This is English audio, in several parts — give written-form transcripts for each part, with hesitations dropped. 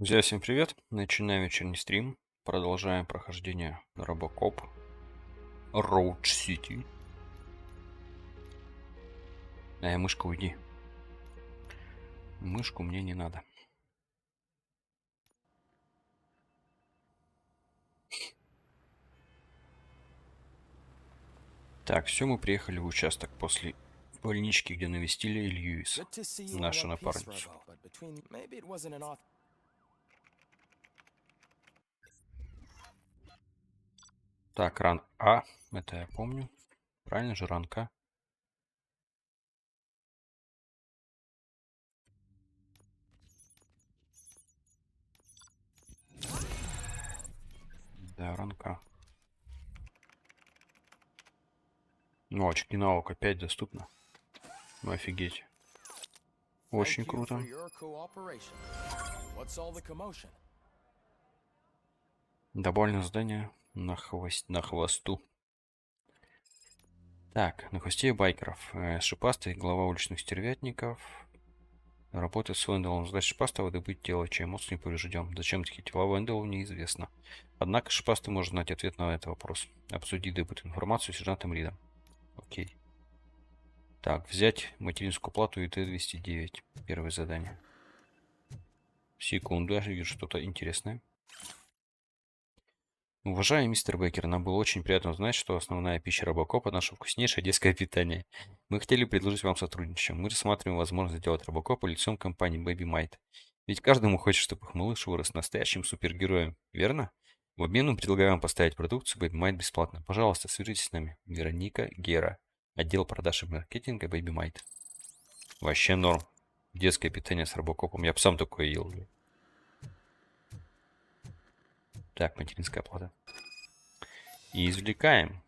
Друзья, всем привет! Начинаем вечерний стрим. Продолжаем прохождение Робокоп Роуч Сити. Мышка, уйди. Мышку мне не надо. Так, все, мы приехали в участок после больнички, где навестили Льюис, нашу напарницу. Так, ран А, это я помню. Правильно же, ранг А. Да, ранг А. Ну, очки наук опять доступно. Ну, офигеть. Очень круто. Добавлено задание на хвосту. Так, на хвосте байкеров. Шипастый, глава уличных стервятников. Работает с Венделом. Задача шипастого добыть тело, чьи эмоции не повреждем. Зачем такие тела Венделу, неизвестно. Однако шипастый может знать ответ на этот вопрос. Обсудить добытую информацию с сержантом Ридом. Окей. Так, взять материнскую плату и Т-209. Первое задание. Секунду, я вижу что-то интересное. Уважаемый мистер Беккер, нам было очень приятно узнать, что основная пища робокопа – наше вкуснейшее детское питание. Мы хотели предложить вам сотрудничество. Мы рассматриваем возможность сделать робокопа лицом компании Baby Might. Ведь каждому хочет, чтобы их малыш вырос настоящим супергероем, верно? В обмен мы предлагаем вам поставить продукцию Baby Might бесплатно. Пожалуйста, свяжитесь с нами. Вероника Гера. Отдел продаж и маркетинга Baby Might. Вообще норм. Детское питание с робокопом. Я бы сам такое ел. Так, материнская плата. И извлекаем.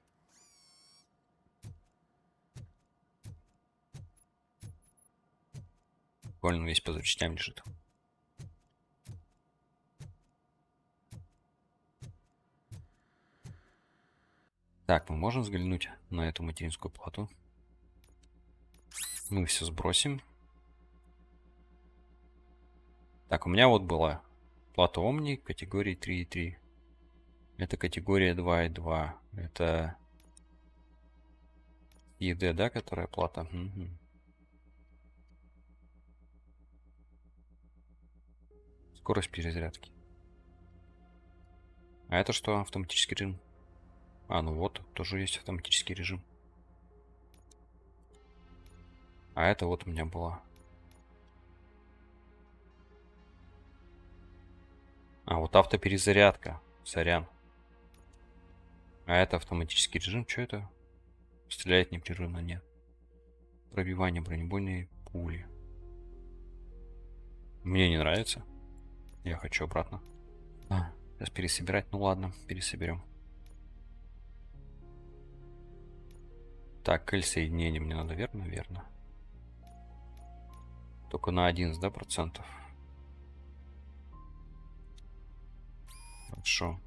Буквально весь по запчастям лежит. Так, мы можем взглянуть на эту материнскую плату. Мы все сбросим. Так, у меня вот была плата Omni категории 3.3. Это категория 2.2. Это ED, да, которая плата? Угу. Скорость перезарядки. А это что? Автоматический режим. А, ну вот, тоже есть автоматический режим. А это вот у меня была. А, вот автоперезарядка. Сорян. А это автоматический режим. Что это? Стреляет непрерывно, нет. Пробивание бронебойной пули. Мне не нравится. Я хочу обратно. Сейчас пересобирать. Ну ладно, пересоберем. Так, соединение мне надо, верно? Верно. Только на 11, да, процентов? Хорошо.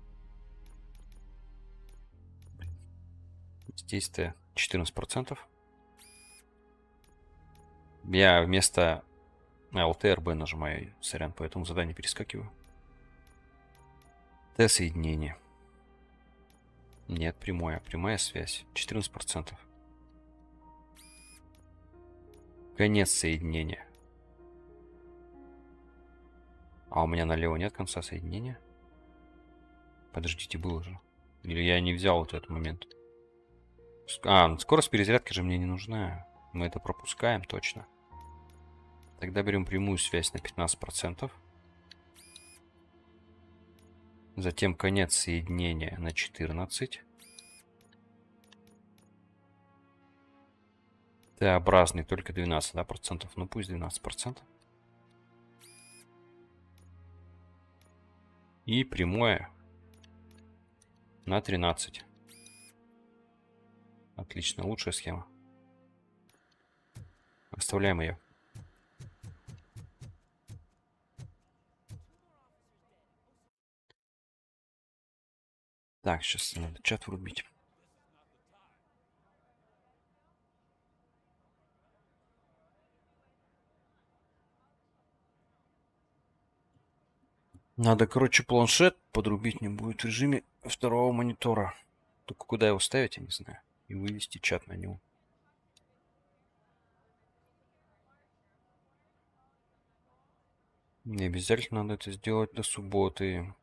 Здесь-то 14%. Я вместо LTRB нажимаю, сорян, поэтому задание перескакиваю. Т-соединение. Нет, прямая. Прямая связь. 14%. Конец соединения. А у меня налево нет конца соединения? Подождите, было же. Или я не взял вот этот момент? А, скорость перезарядки же мне не нужна. Мы это пропускаем точно. Тогда берем прямую связь на 15%. Затем конец соединения на 14%. Т-образный только 12, да, процентов. Ну пусть 12%. И прямое на 13. Отлично, лучшая схема. Оставляем ее. Так, сейчас надо чат врубить. Надо, короче, планшет подрубить не будет в режиме второго монитора. Только куда его ставить, я не знаю. И вывести чат на него. Не обязательно надо это сделать до субботы.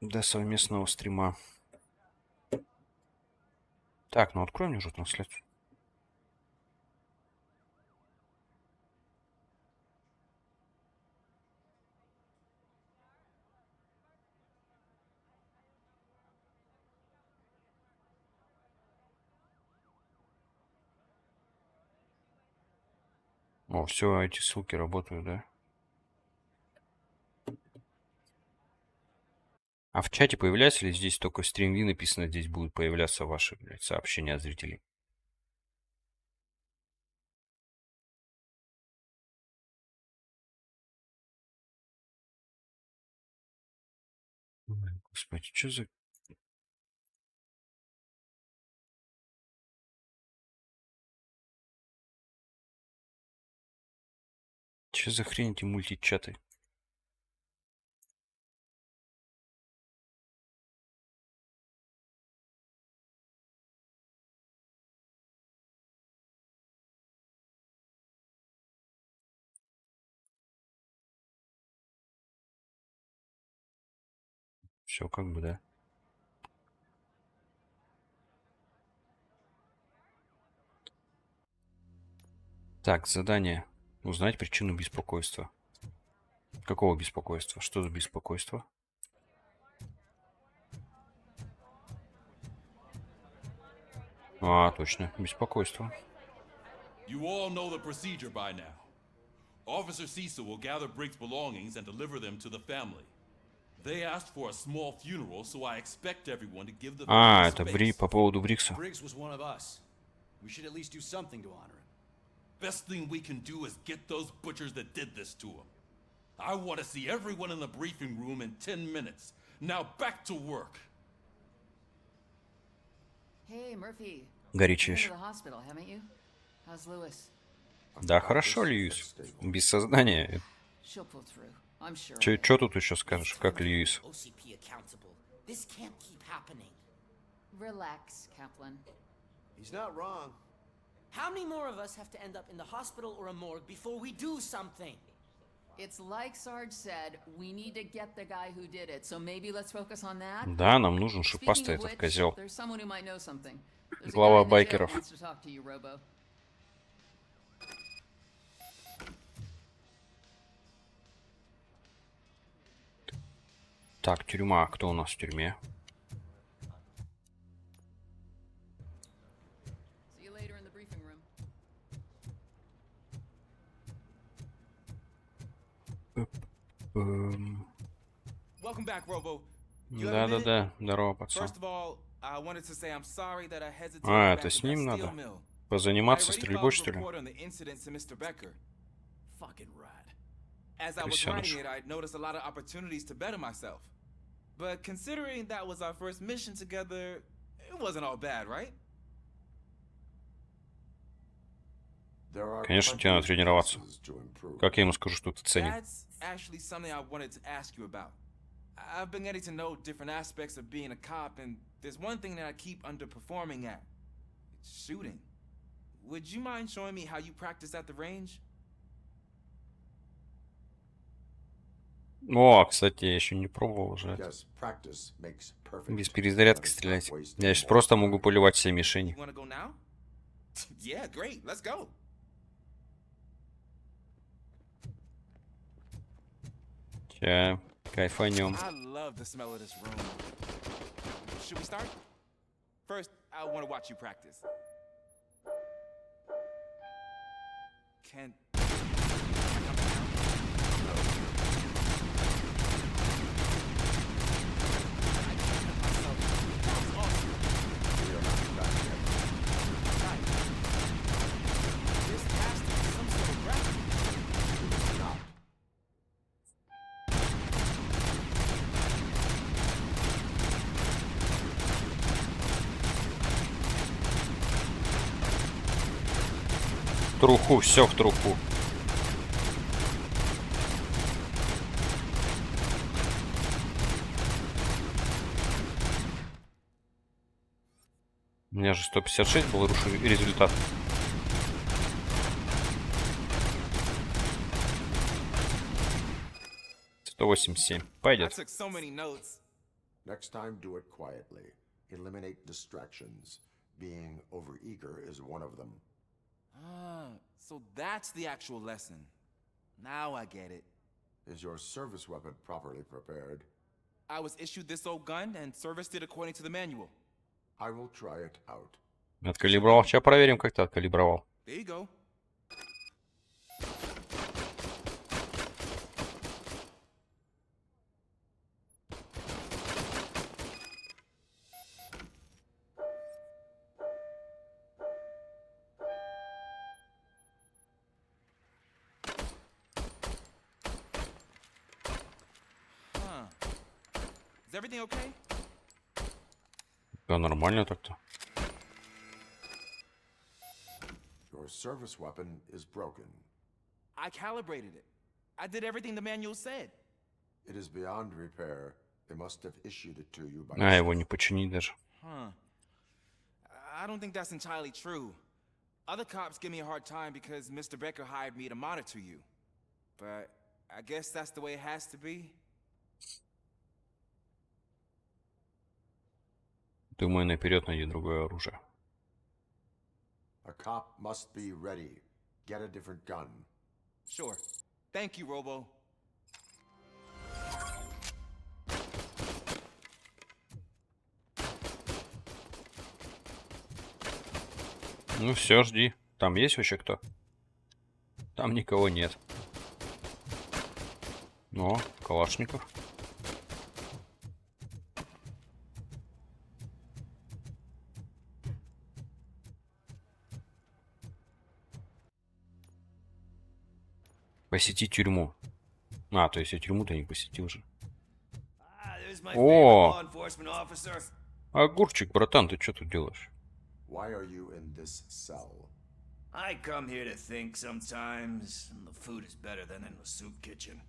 До совместного стрима. Так, ну открой мне уже трансляцию. О, все, эти ссылки работают, да? А в чате появляется ли здесь только StreamV написано, здесь будут появляться ваши, блядь, сообщения от зрителей? Ой, господи, что за... Что за хрень эти мультичаты? Все как бы, да. Так, задание. Узнать причину беспокойства. Какого беспокойства? Что за беспокойство? А, точно, беспокойство. You all know the procedure by now. Officer Cecil will gather Briggs' belongings and deliver them to the family. They asked for a small funeral, so I expect everyone to give the А, family это space. по поводу Брикса. Briggs was one of us. We should at least do something to honor him. Best thing we can do is get those butchers that did this to him. I want to see everyone in the briefing room in 10 minutes. Now back to work. Hey, Murphy. Горячешь. Been to the hospital, haven't you? How's Lewis? Да, хорошо, Льюис. Без сознания. She'll pull through. I'm sure. Чё тут еще скажешь? Как Льюис? OCP accountable. This can't keep happening. Relax, Kaplan. He's not wrong. How many more of us have to end up in the hospital or a morgue before we do something? It's like Sarge said, we need to get the guy who did it. So maybe let's focus on that. Да, нам нужен Speaking шипастый of этот which, козел. there's someone who might know something. There's a Глава guy in the jail байкеров. who wants to talk to you, Robo. Так, тюрьма. Кто у нас в тюрьме? See you later in the briefing room. Welcome back, Robo. You have a minute? Да-да-да. Здорово, пацан. First of all, I wanted to say I'm sorry that I hesitated А, back это at с that ним steel надо? mill. I Позаниматься already стрельбой, filed a что ли? report on the incident to Mr. Becker. Fucking rad. As I was Крысёныш. writing it, I noticed a lot of opportunities to better myself. But considering that was our first mission together, it wasn't all bad, right? Конечно, тебе надо тренироваться. Как я ему скажу, что ты ценишь? That's actually something I wanted to ask you about. I've been getting to know different aspects of being a cop, and there's one thing that I keep underperforming at. It's shooting. Would you mind showing me how you practice at the range? О, кстати, я еще не пробовал уже. Без перезарядки стрелять. Я сейчас просто могу поливать все мишени. You wanna go now? Yeah, great. Let's go. Ща, кайфанем. I love the smell of this room. Should we start? First, I want to watch you practice. Can This has to be some sort of graphic. труху, все в труху. У меня же 156 был результат. 187. I Пойдет. took so many notes. Next time, do it quietly. Eliminate distractions. Being overeager is one of them. Ah, so that's the actual lesson. Now I get it. Is your service weapon properly prepared? I was issued this old gun and serviced it according to the manual. I will try it out. Откалибровал. Сейчас проверим, как ты откалибровал. There you go. Huh. Is everything okay? Да, нормально так-то. Your service weapon is broken. I calibrated it. I did everything the manual said. It is beyond repair. They must have issued it to you by А, его не починить даже. Huh. I don't think that's entirely true. Other cops give me a hard time because Mr. Becker hired me to monitor you. But I guess that's the way it has to be. Думаю, наперед найди другое оружие. A cop must be ready. Get a different gun. Sure. Thank you, Robo. Ну все, жди. Там есть вообще кто? Там никого нет. О, Калашников. Посетить тюрьму. А, то есть я тюрьму-то не посетил же. There's my О! favorite law enforcement officer. Огурчик, братан, ты что тут делаешь? Why are you in this cell? I come here to think sometimes, and the food is better than in the soup kitchen.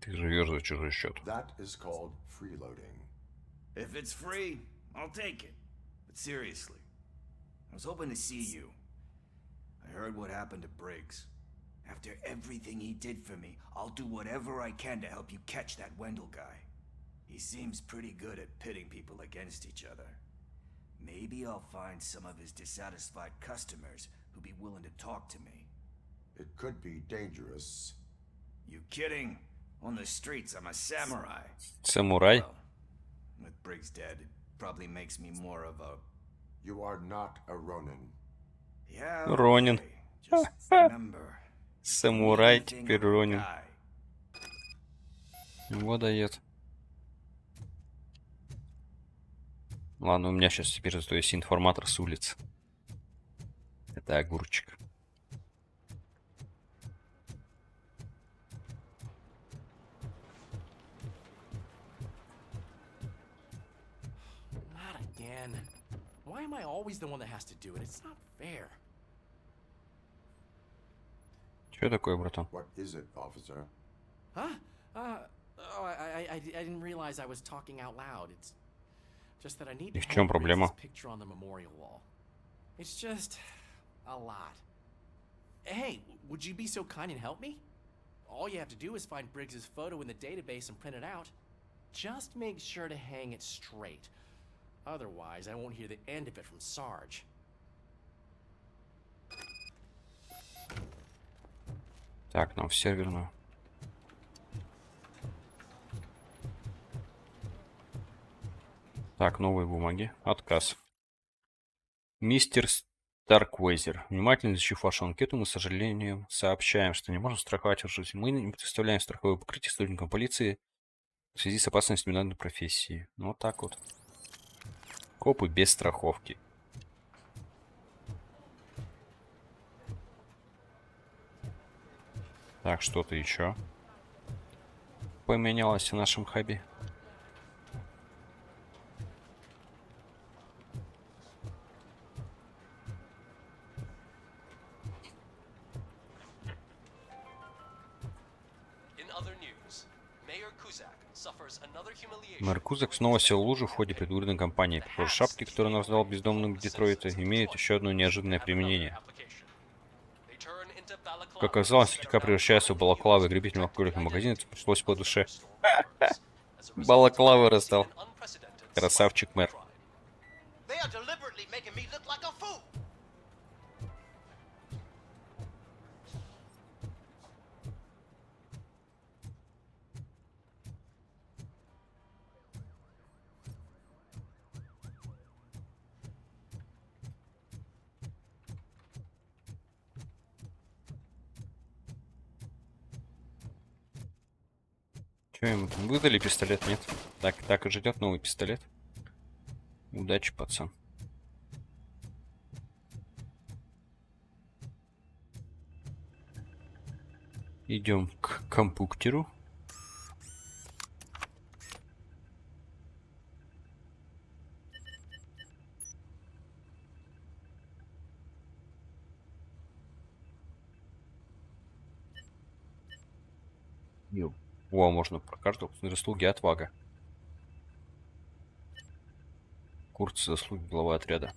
Ты живешь за чужой счет. That is called freeloading. If it's free, I'll take it. But seriously, I was hoping to see you. I heard what happened to Briggs. After everything he did for me, I'll do whatever I can to help you catch that Wendell guy. He seems pretty good at pitting people against each other. Maybe I'll find some of his dissatisfied customers who'd be willing to talk to me. It could be dangerous. You kidding? On the streets, I'm a samurai. Самурай? Well, with Briggs dead, it probably makes me more of a... You are not a Ronin. Yeah, Ронин. okay. Just remember, Самурай, anything теперь or Ронин. die. Вот дает. Ладно, у меня сейчас теперь зато есть информатор с улиц. Это огурчик. Not again. Why am I always the one that has to do it? It's not fair. Что такое, братан? What is it, officer? Huh? Oh, I didn't realize I was talking out loud. It's just that I need И to в чем hang проблема? Briggs's picture on the memorial wall. It's just a lot. Hey, would you be so kind and help me? All you have to do is find Briggs's photo in the database and print it out. Just make sure to hang it straight. Otherwise, I won't hear the end of it from Sarge. Так, нам в серверную. Так, новые бумаги. Отказ. Мистер Старквейзер. Внимательно изучив вашу анкету, мы с сожалением сообщаем, что не можем страховать вашу жизнь. Мы не предоставляем страховое покрытие сотрудникам полиции в связи с опасностью данной профессии. Ну, вот так вот. Копы без страховки. Так, что-то еще поменялось в нашем хабе. Мэр Кузак снова сел в лужу в ходе предвыборной кампании. Похоже, шапки, которые он раздал бездомным Детройта, имеют еще одно неожиданное применение. Как оказалось, слегка превращается в балаклавы и грабительных алкогольных магазинов, это пришлось по душе. Балаклавы раздал. Красавчик мэр. Что ему там выдали пистолет? Нет. Так и ждет новый пистолет. Удачи, пацан. Идем к компьютеру. О, можно про каждого заслуги отвага. Курс заслуги главы отряда.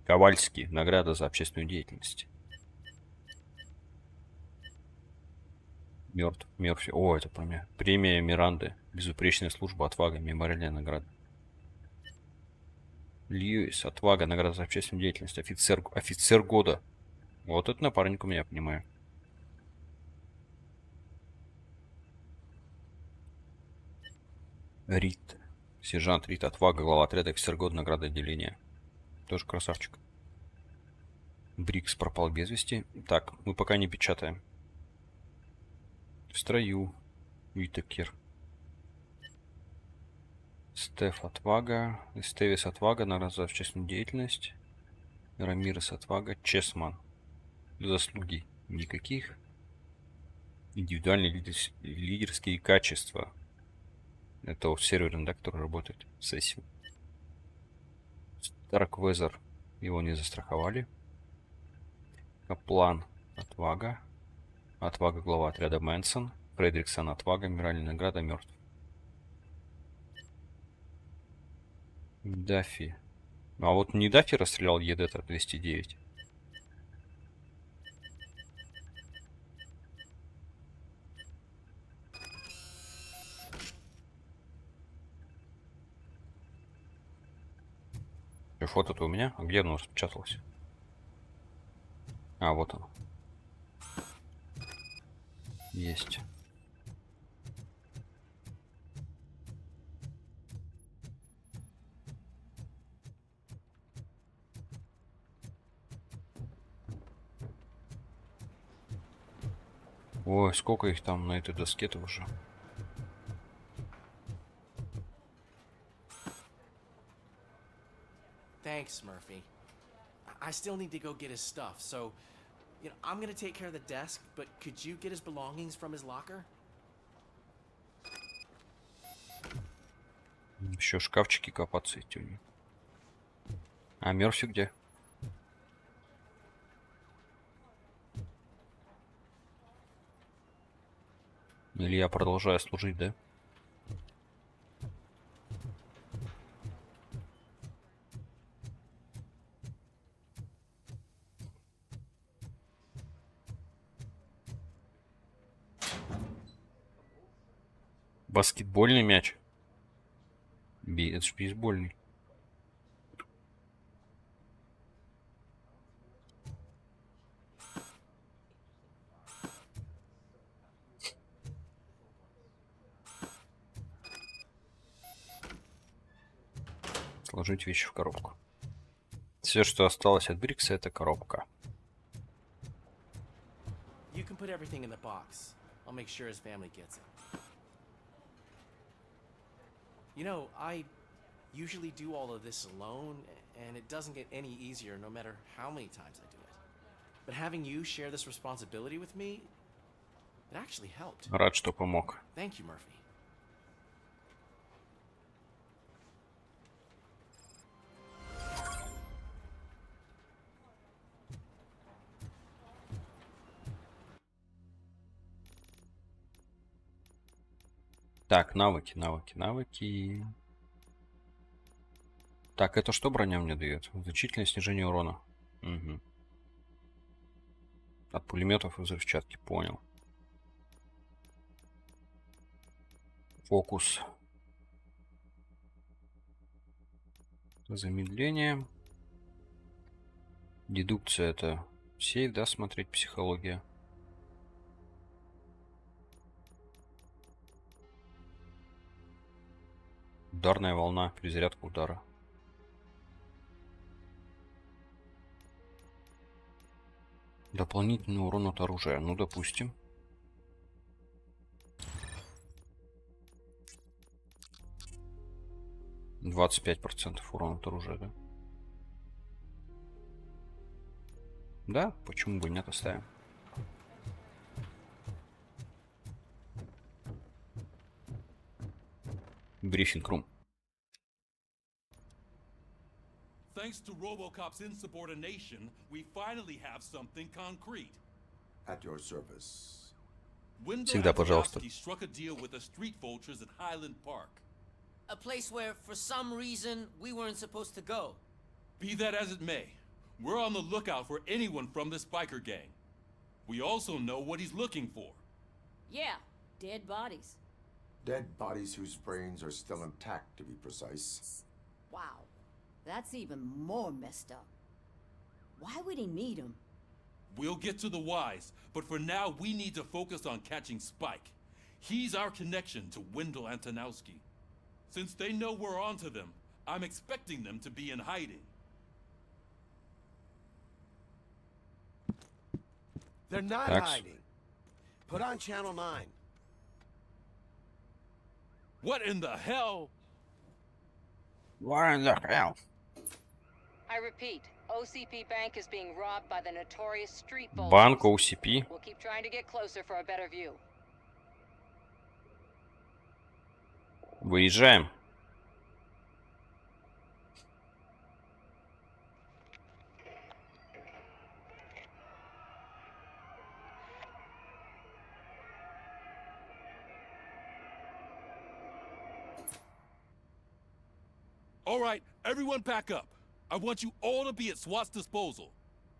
Ковальский. Награда за общественную деятельность. Мерфи. О, это премия. Премия Миранды. Безупречная служба, отвага, мемориальная награда. Льюис. Отвага, награда за общественную деятельность. Офицер года. Вот это напарник у меня, понимаю. Рид. Сержант Рид. Отвага, глава отряда, офицер года, награда отделения. Тоже красавчик. Брикс пропал без вести. Так, мы пока не печатаем. В строю. Уитакер. Стеф отвага. Стевис отвага, награда за общественную деятельность. Рамирес отвага. Чесман. Заслуги никаких. Индивидуальные лидерские качества. Это вот серверный, да, который работает в сессии. Старквезер. Его не застраховали. Каплан отвага. Отвага глава отряда Мэнсон. Фредриксон отвага. Миральная награда мертв. Даффи. А вот не Даффи расстрелял ЕД-209. 209. Фото-то у меня? А где оно распечаталось? А, вот оно. Есть. Ой, сколько их там на этой доске-то уже. Thanks, Murphy. I still need to go get his stuff, so, I'm gonna take care of the desk, but could you get his belongings from his locker? Еще шкафчики копаться эти у них. А Мерфи где? Или я продолжаю служить, да? Баскетбольный мяч. Это же бейсбольный. Сложить вещи в коробку. Все, что осталось от Брикса, это коробка. You can put everything in the box. I'll make sure his family gets it. I usually do all of this alone, and it doesn't get any easier no matter how many times I do it. But having you share this responsibility with me, it actually helped. Рад, что помог. Thank you, Murphy. Так, навыки, навыки, навыки. Так, это что броня мне дает? Значительное снижение урона. Угу. От пулеметов и взрывчатки, понял. Фокус. Замедление. Дедукция это сейф, да, смотреть, психология. Ударная волна, перезарядка удара. Дополнительный урон от оружия. Ну, допустим. — 25% урона от оружия, да? Да, почему бы нет, оставим. Брифинг-рум. Thanks to RoboCop's insubordination, we finally have something concrete. At your service. Всегда, пожалуйста. He struck a deal with the street vultures at Highland Park. A place where, for some reason, we weren't supposed to go. Be that as it may, we're on the lookout for anyone from this biker gang. We also know what he's looking for. Yeah, dead bodies. Dead bodies whose brains are still intact, to be precise. Wow, that's even more messed up. Why would he need them? We'll get to the whys, but for now we need to focus on catching Spike. He's our connection to Wendell Antonowski. Since they know we're onto them, I'm expecting them to be in hiding. They're not hiding. Put on Channel 9. What in the hell? What in the hell? I repeat, OCP Bank is being robbed by the notorious street vultures. Банк OCP. We'll keep trying to get closer for a better view. Выезжаем. All right, everyone back up. I want you all to be at SWAT's disposal.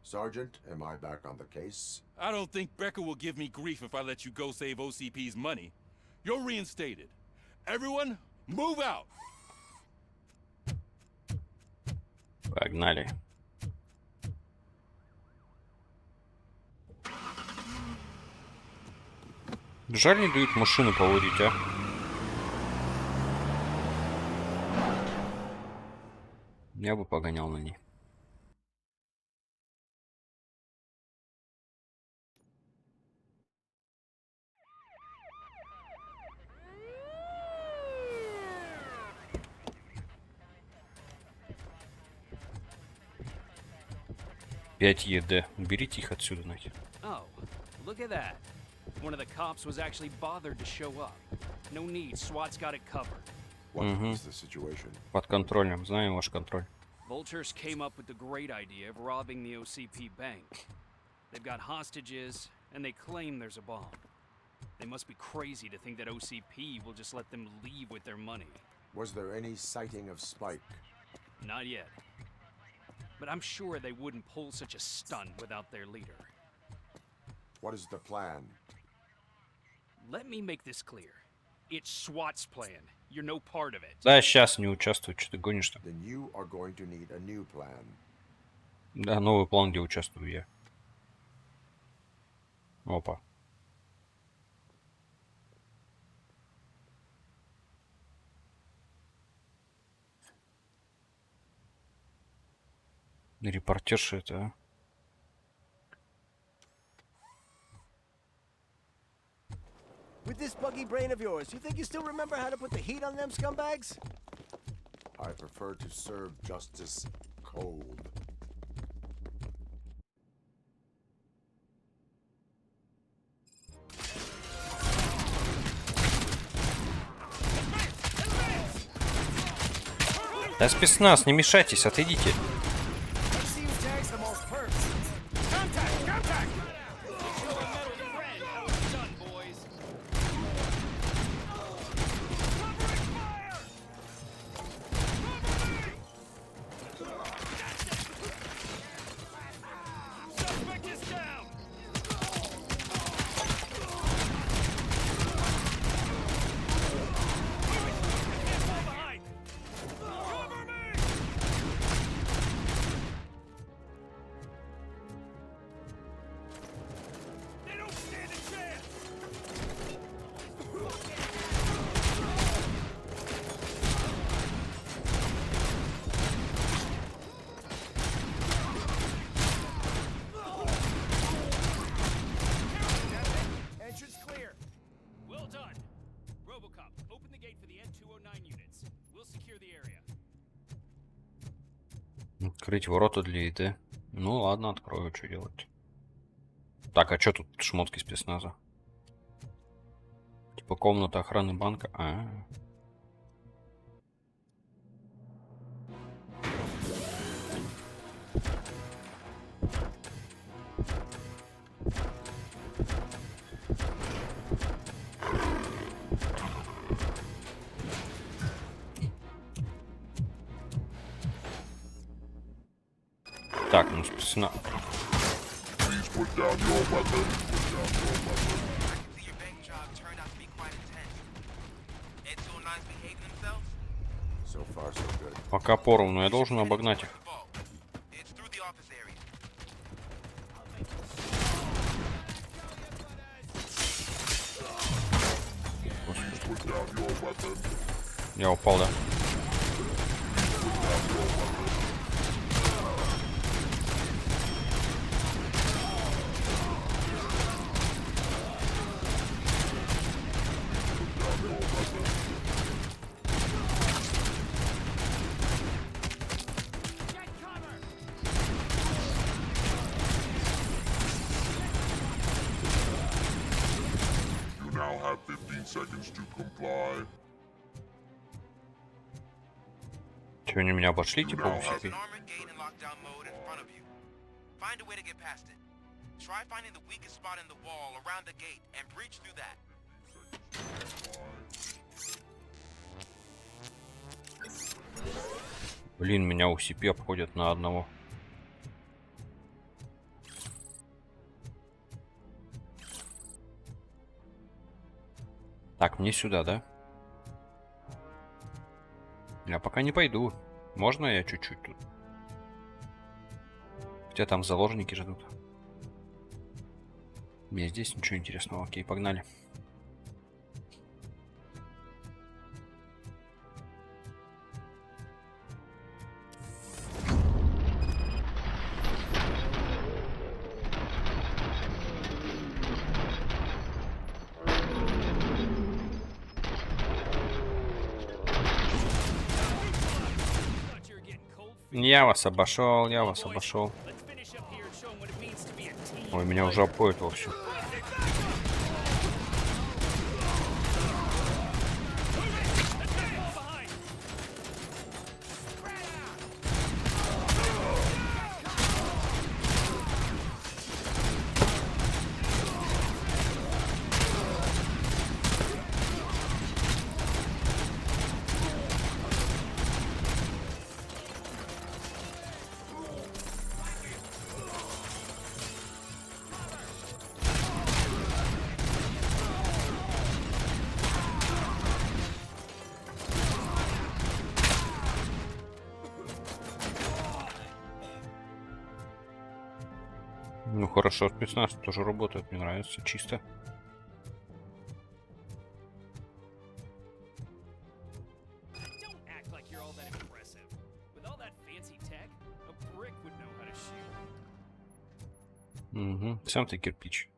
Sergeant, am I back on the case? I don't think Becker will give me grief if I let you go save OCP's money. You're reinstated. Everyone, move out! Погнали. Жаль, не дают машину поводить, а? Я бы погонял на ней. Пять ЕД. Уберите их отсюда, нахер. Oh, look at that. One of the cops was actually bothered to show up. No need, SWAT's got it covered. What is the situation? Под контролем. Знаем ваш контроль. Vultures came up with the great idea of robbing the OCP bank. They've got hostages, and they claim there's a bomb. They must be crazy to think that OCP will just let them leave with their money. Was there any sighting of Spike? Not yet. But I'm sure they wouldn't pull such a stunt without their leader. What is the plan? Let me make this clear. It's SWAT's plan. You're no part of it. Да, сейчас не участвую. Что ты гонишь-то? Then you are going to need a new plan. Да, новый план, где участвую я. Опа. Репортерша это, а? With this buggy brain of yours, you think you still remember how to put the heat on them scumbags? I prefer to serve justice cold. Да спецназ, не мешайтесь, отойдите. Открыть ворота для еды. Ну ладно, открою, что делать. Так, а что тут шмотки спецназа? Типа комната охраны банка. Так, ну спецназ. Пока поровну, я должен обогнать их. Я упал, да? Че, они меня обошли, типа, усики? Блин, меня UCP обходят на одного. Так, мне сюда, да? Я пока не пойду. Можно я чуть-чуть тут? Хотя там заложники ждут. Мне здесь ничего интересного. Окей, погнали. Я вас обошел, я вас обошел. Ой, меня уже обходят вовсю. Ну хорошо, спецназ тоже работает, мне нравится, чисто. Угу, сам ты кирпич.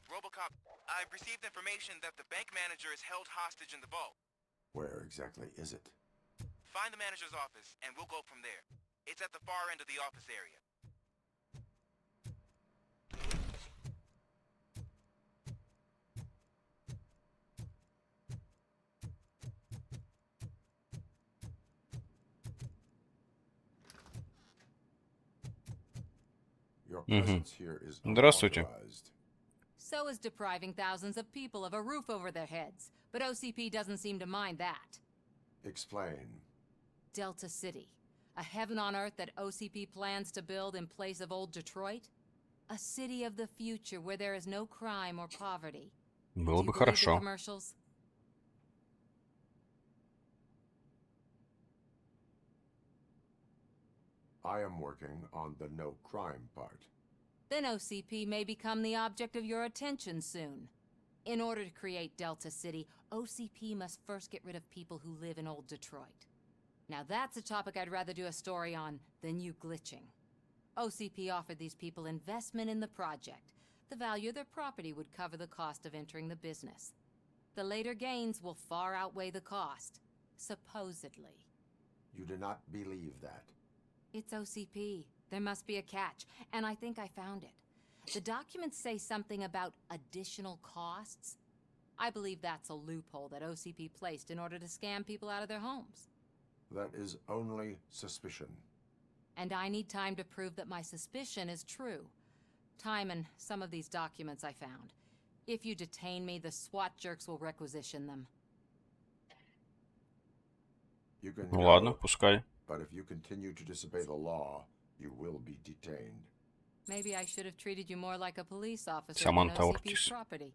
RoboCop, I've received information that the bank manager is held hostage in the vault. Where exactly is it? Find the manager's office, and we'll go from there. It's at the far end of the office area. Your presence here is Здравствуйте. unauthorized. So is depriving thousands of people of a roof over their heads. But OCP doesn't seem to mind that. Explain. Delta City. A heaven on earth that OCP plans to build in place of old Detroit? A city of the future where there is no crime or poverty. Было Do бы you believe the хорошо. commercials? I am working on the no crime part. Then OCP may become the object of your attention soon. In order to create Delta City, OCP must first get rid of people who live in old Detroit. Now that's a topic I'd rather do a story on than you glitching. OCP offered these people investment in the project. the value of their property would cover the cost of entering the business. The later gains will far outweigh the cost, supposedly. You do not believe that. It's OCP. There must be a catch, and I think I found it. The documents say something about additional costs. I believe that's a loophole that OCP placed in order to scam people out of their homes. That is only suspicion. And I need time to prove that my suspicion is true. Time and some of these documents I found. If you detain me, the SWAT jerks will requisition them. You can Ну ладно, go, пускай. but if you continue to disobey the law, you will be detained. Maybe I should have treated you more like a police officer than Саманта OCP's Ортис. property.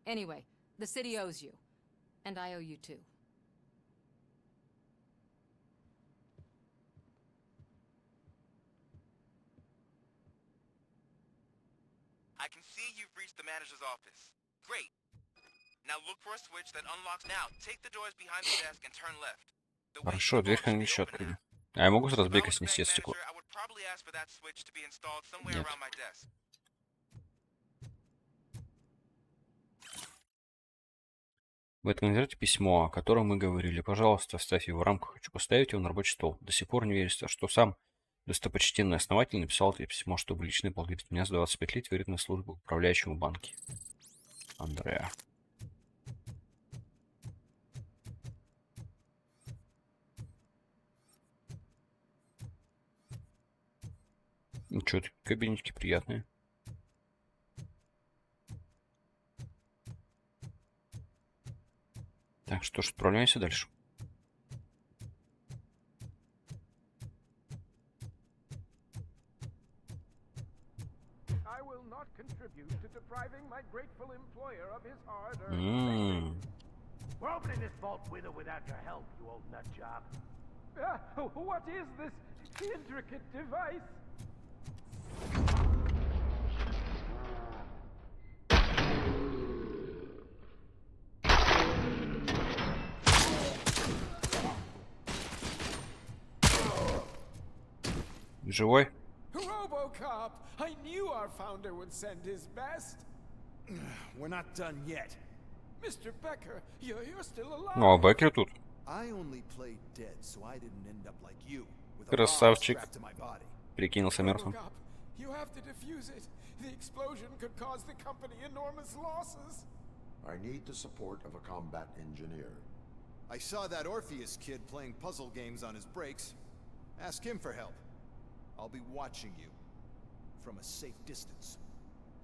Anyway, the city owes you. And I owe you too. I can see you've reached the manager's office. Great. Now look for a switch that unlocks now. Take the doors behind the desk and turn left. The way Хорошо, you дверь walk, они they еще open открыли. half. А я могу с If I разбега was the bank снести это стекло? manager, I would probably ask for that switch to be installed somewhere Нет. around my desk. В этом конверте письмо, о котором мы говорили. Пожалуйста, оставь его в рамках. Хочу поставить его на рабочий стол. До сих пор не верится, что сам достопочтенный основатель написал это письмо, чтобы лично благодарить меня за 25 лет верной службы управляющему банке. Андреа. Ну что, кабинетики приятные. Так, что ж, отправляемся дальше. I will not contribute to depriving my grateful employer of his hard-earned savings. We're opening this vault with or without your help, you old nut job. What is this intricate device? Живой? RoboCop! I knew our founder would send his best. We're not done yet. Mr. Becker, you're still alive. Ну, а Беккер тут. I only played dead, so I didn't end up like you, with a bomb Красавчик. strapped to my body. Прикинулся мертвым. RoboCop, you have to defuse it. The explosion could cause the company enormous losses. I need the support of a combat engineer. I saw that Orpheus kid playing puzzle games on his breaks. Ask him for help. I'll be watching you from a safe distance.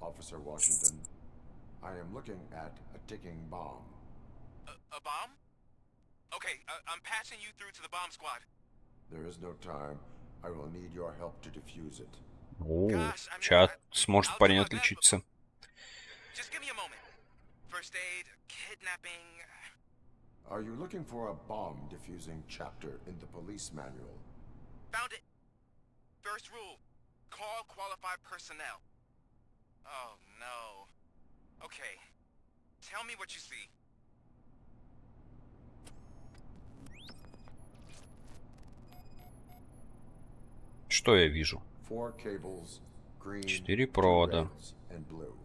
Officer Washington, I am looking at a ticking bomb. A bomb? Okay, I'm passing you through to the bomb squad. There is no time. I will need your help to defuse it. О, сейчас сможет парень отличиться. Just give me a moment. First aid, kidnapping. Are you looking for a bomb defusing chapter in the police manual? Found it. First rule, call qualified personnel. Oh no. Okay, tell me what you see. Что я вижу? 4 cables, green, 4 2 провода. reds, and blue.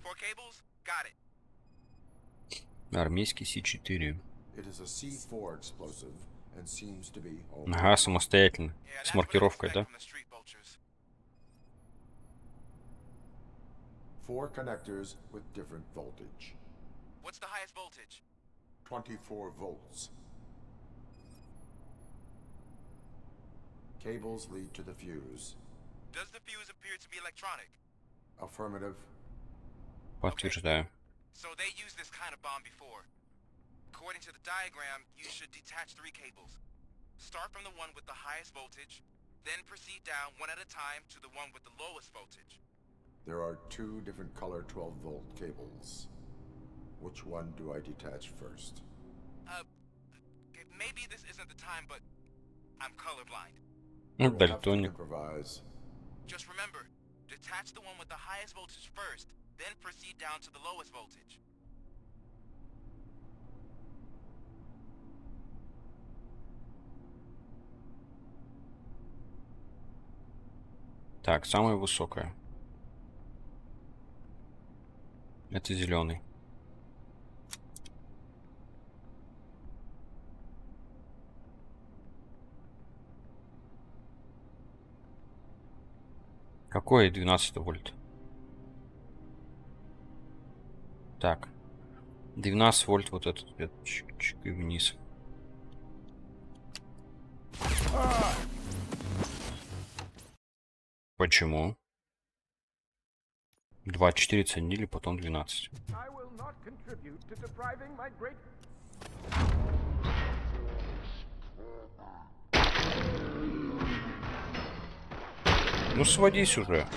4 cables? Got it. Армейский С4. It is a C4 explosive and seems to be Ага, самостоятельно. Yeah, С that's what I маркировкой, expect да? from the street vultures. 4 connectors with different voltage. What's the highest voltage? 24 volts. Cables lead to the fuse. Does the fuse appear to be electronic? Affirmative. Подтверждаю. So they used this kind of bomb before. According to the diagram, you should detach 3 cables. Start from the one with the highest voltage, then proceed down one at a time to the one with the lowest voltage. There are 2 different color 12-volt cables. Which one do I detach first? Maybe this isn't the time, but I'm colorblind. We'll have to Дальтоник. improvise. Just remember, detach the one with the highest voltage first, then proceed down to the lowest voltage. Так, самая высокая. Это зеленый. Какой 12 вольт? Так. 12 вольт вот этот чик и вниз. Почему? 24 ценили, потом 12. Ну сводись уже.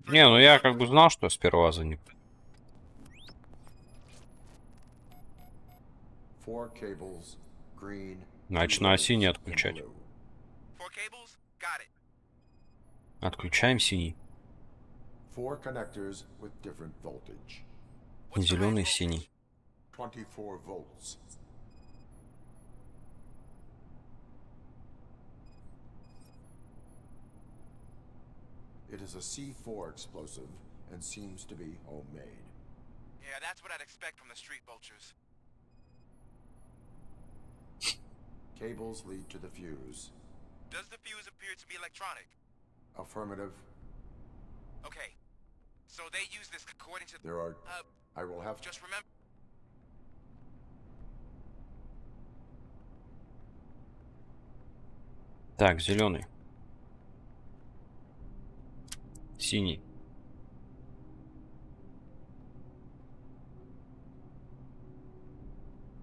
Не, ну я как бы знал, что сперва за ним. Значит, на синий отключать. Отключаем синий. Зеленый, синий. 24 volts. It is a C4 explosive and seems to be homemade. Yeah, that's what I'd expect from the street vultures. Cables lead to the fuse. Does the fuse appear to be electronic? Affirmative. Okay. So they use this according to... There are... I will have... Just remember... Так, зеленый. Синий.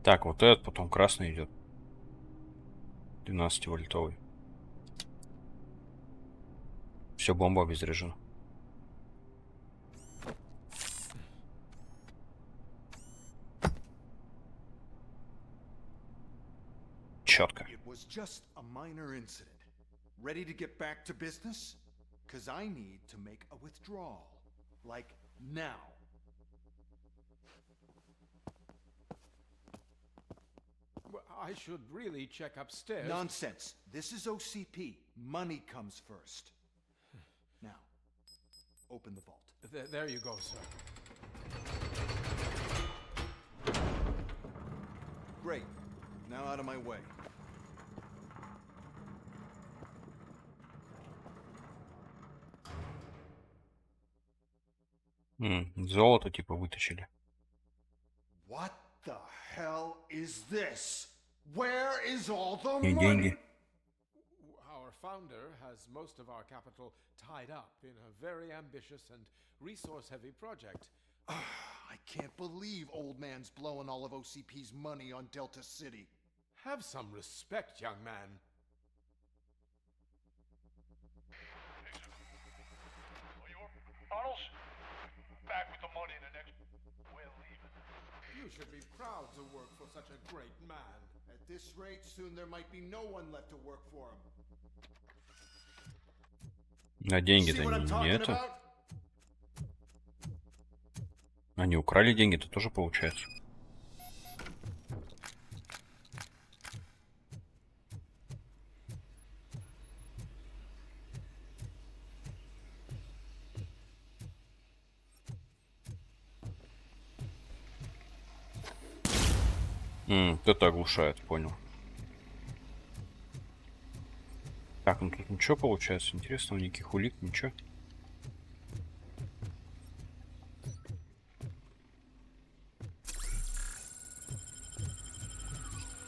Так, вот этот, потом красный идет. 12-вольтовый. Все, бомба обезврежена. Четко. It was just a minor incident. Ready to get back to business? Cause I need to make a withdrawal. Like now. I should really check upstairs. Nonsense. This is OCP. Money comes first. Now, open the vault. There you go, sir. Great. Now out of my way. Золото типа вытащили. What the hell is this? Where is all the И money? деньги. Our founder has most of our capital tied up in a very ambitious and resource-heavy project. I can't believe old man's blowing all of OCP's money on Delta City. Have some respect, young man. Arnold's back with the money in the next... We're leaving. You should be proud to work for such a great man. At this rate, soon there might be no one left to work for him. А деньги-то не это. Они украли деньги-то тоже получается. Это оглушает, понял. Так, ну тут ничего получается. Интересного, никаких улик, ничего.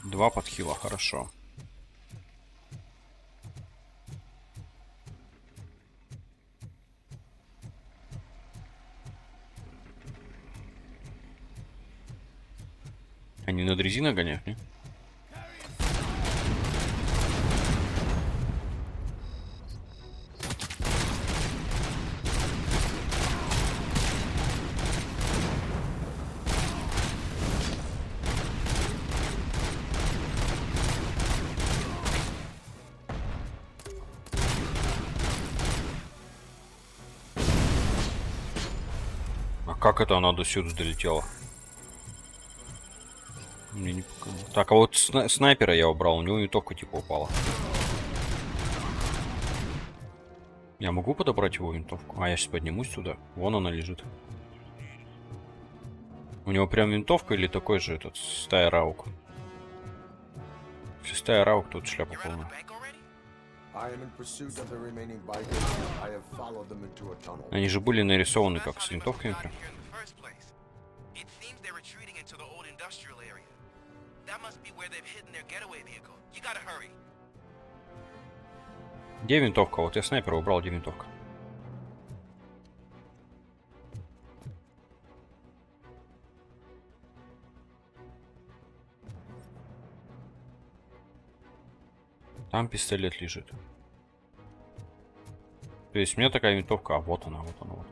Два подхила, хорошо. Они над резиной гоняют, не? А как это она до сюда долетела? Мне не показалось. Так, а вот снайпера я убрал, у него винтовка типа упала. Я могу подобрать его винтовку? А, я сейчас поднимусь туда. Вон она лежит. У него прям винтовка или такой же этот стая раук? Если стая раук, тут шляпа полная. Они же были нарисованы как с винтовками прям. Где винтовка? Вот я снайпера убрал, где винтовка? Там пистолет лежит. То есть у меня такая винтовка, а вот она, вот она, вот.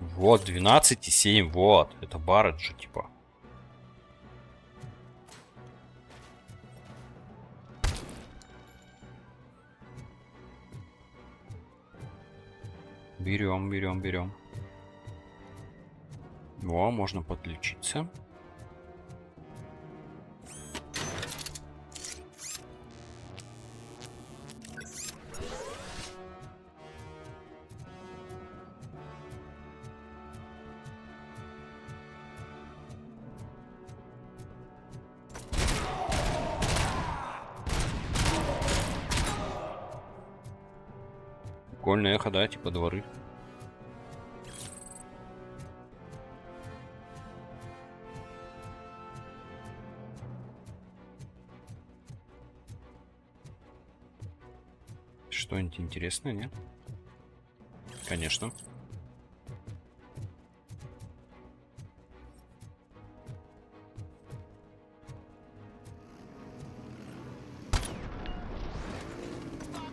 Вот, 12,7, вот. Это Барретт же, типа. Берем, берем, берем. О, можно подлечиться. Прикольное эхо, да, типа дворы. Что-нибудь интересное, нет? Конечно.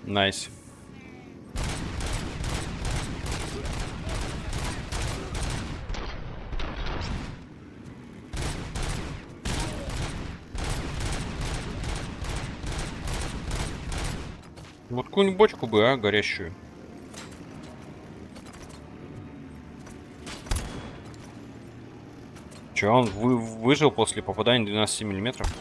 Найс. Вот какую-нибудь бочку бы, а, горящую. Че, он выжил после попадания 12 миллиметров?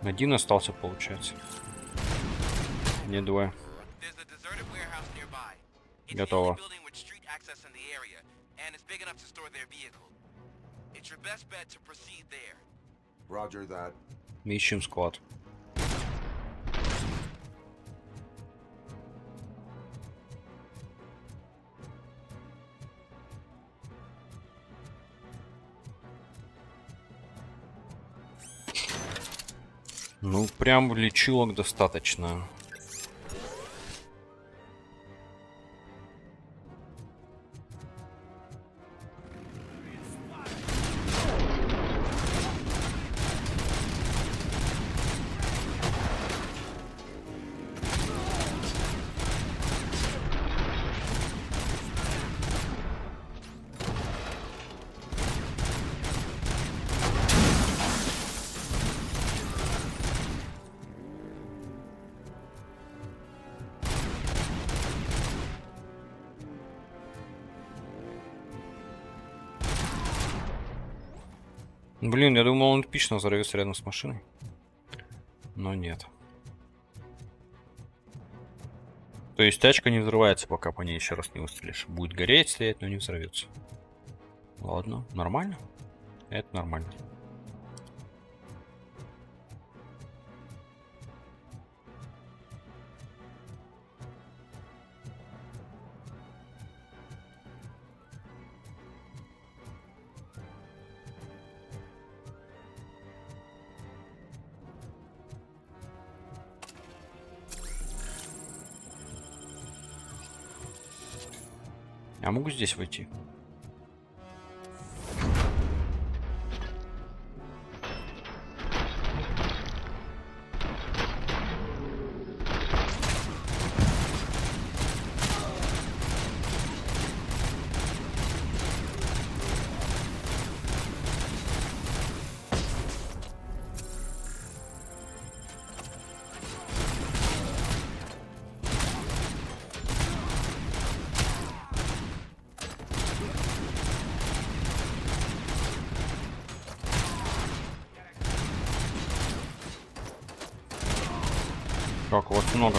Один остался, получается. Не двое. Готово. Ищем склад. Ну, прям лечилок достаточно. Блин, я думал, он эпично взорвется рядом с машиной. Но нет. То есть тачка не взрывается, пока по ней еще раз не выстрелишь. Будет гореть, стоять, но не взорвется. Ладно, нормально. Это нормально. Я могу здесь войти? Как вот много.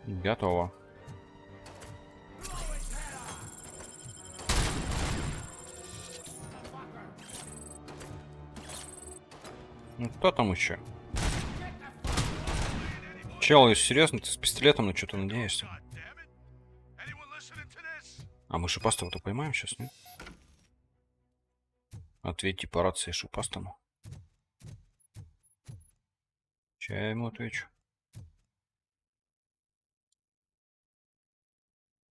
Готово. Ну кто там еще? Чел, серьезно, ты с пистолетом на что-то надеешься? А мы шипастого-то поймаем сейчас, нет? Ответьте по рации шипастому. Сейчас я ему отвечу.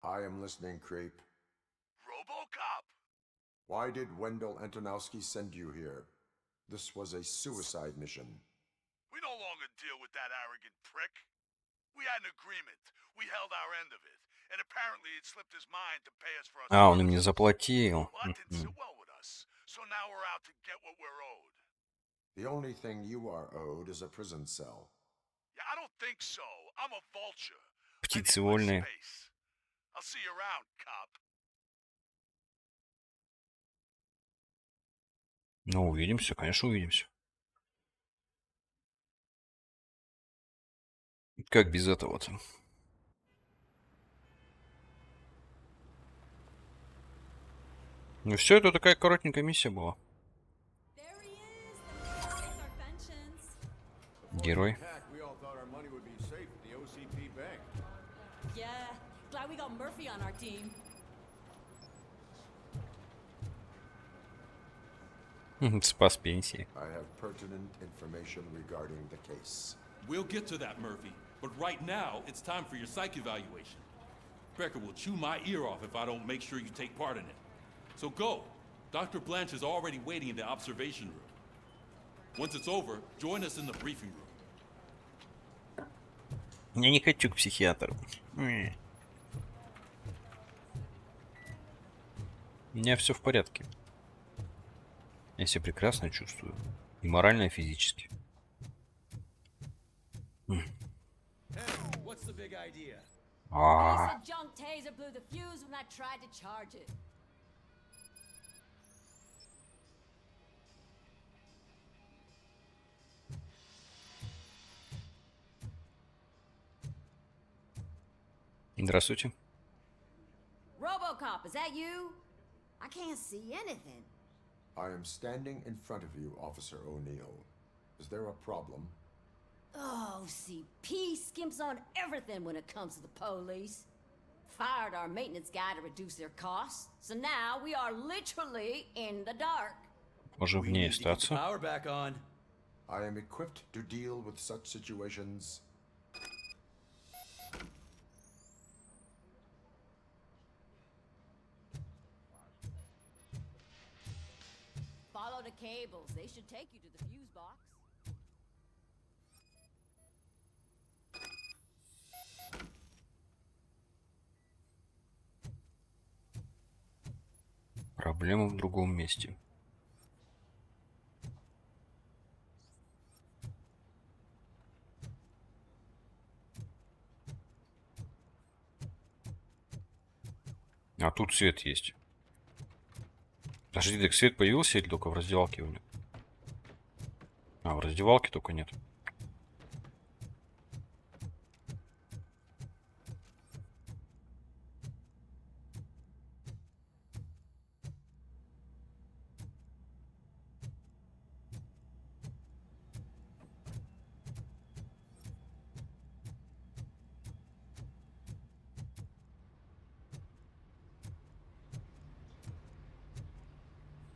I am listening, creep. RoboCop! Why did Wendell Antonowski send you here? This was a suicide mission. We no longer deal with that arrogant prick. We had an agreement. We held our end of it. And apparently it slipped his mind to pay us for our А, он им не заплатил. But didn't sit well with us. So now we're out to get what we're owed. The only thing you are owed is a prison cell. Yeah, I don't think so. I'm a vulture. Птицы вольные. I'll see you around, cop. Ну, увидимся, конечно, увидимся. Как без этого-то? Ну все, это такая коротенькая миссия была. Герой. Yeah, glad we got Murphy on our team. Спас пенсии. I have pertinent information regarding the case. We'll get to that, Murphy. But right now, it's time for your psych evaluation. Becker will chew my ear off if I don't make sure you take part in it. So go. Dr. Blanche is already waiting in the observation room. Once it's over, join us in the briefing room. Я не хочу к психиатру. У меня все в порядке. Я себя прекрасно чувствую. И морально, и физически. What's the big idea? А. Piece of junk taser blew the fuse when I tried to charge it. Здравствуйте. RoboCop, is that you? I can't see anything. I am standing in front of you, Officer O'Neill. Is there a problem? Oh, CP skimps on everything when it comes to the police. Fired our maintenance guy to reduce their costs, so now we are literally in the dark. Можем в ней остаться. Power back on. I am equipped to deal with such situations. Follow the cables. They should take you to the fuse box. Проблема в другом месте. А тут свет есть. Подожди, так свет появился или только в раздевалке у него? А, в раздевалке только нет.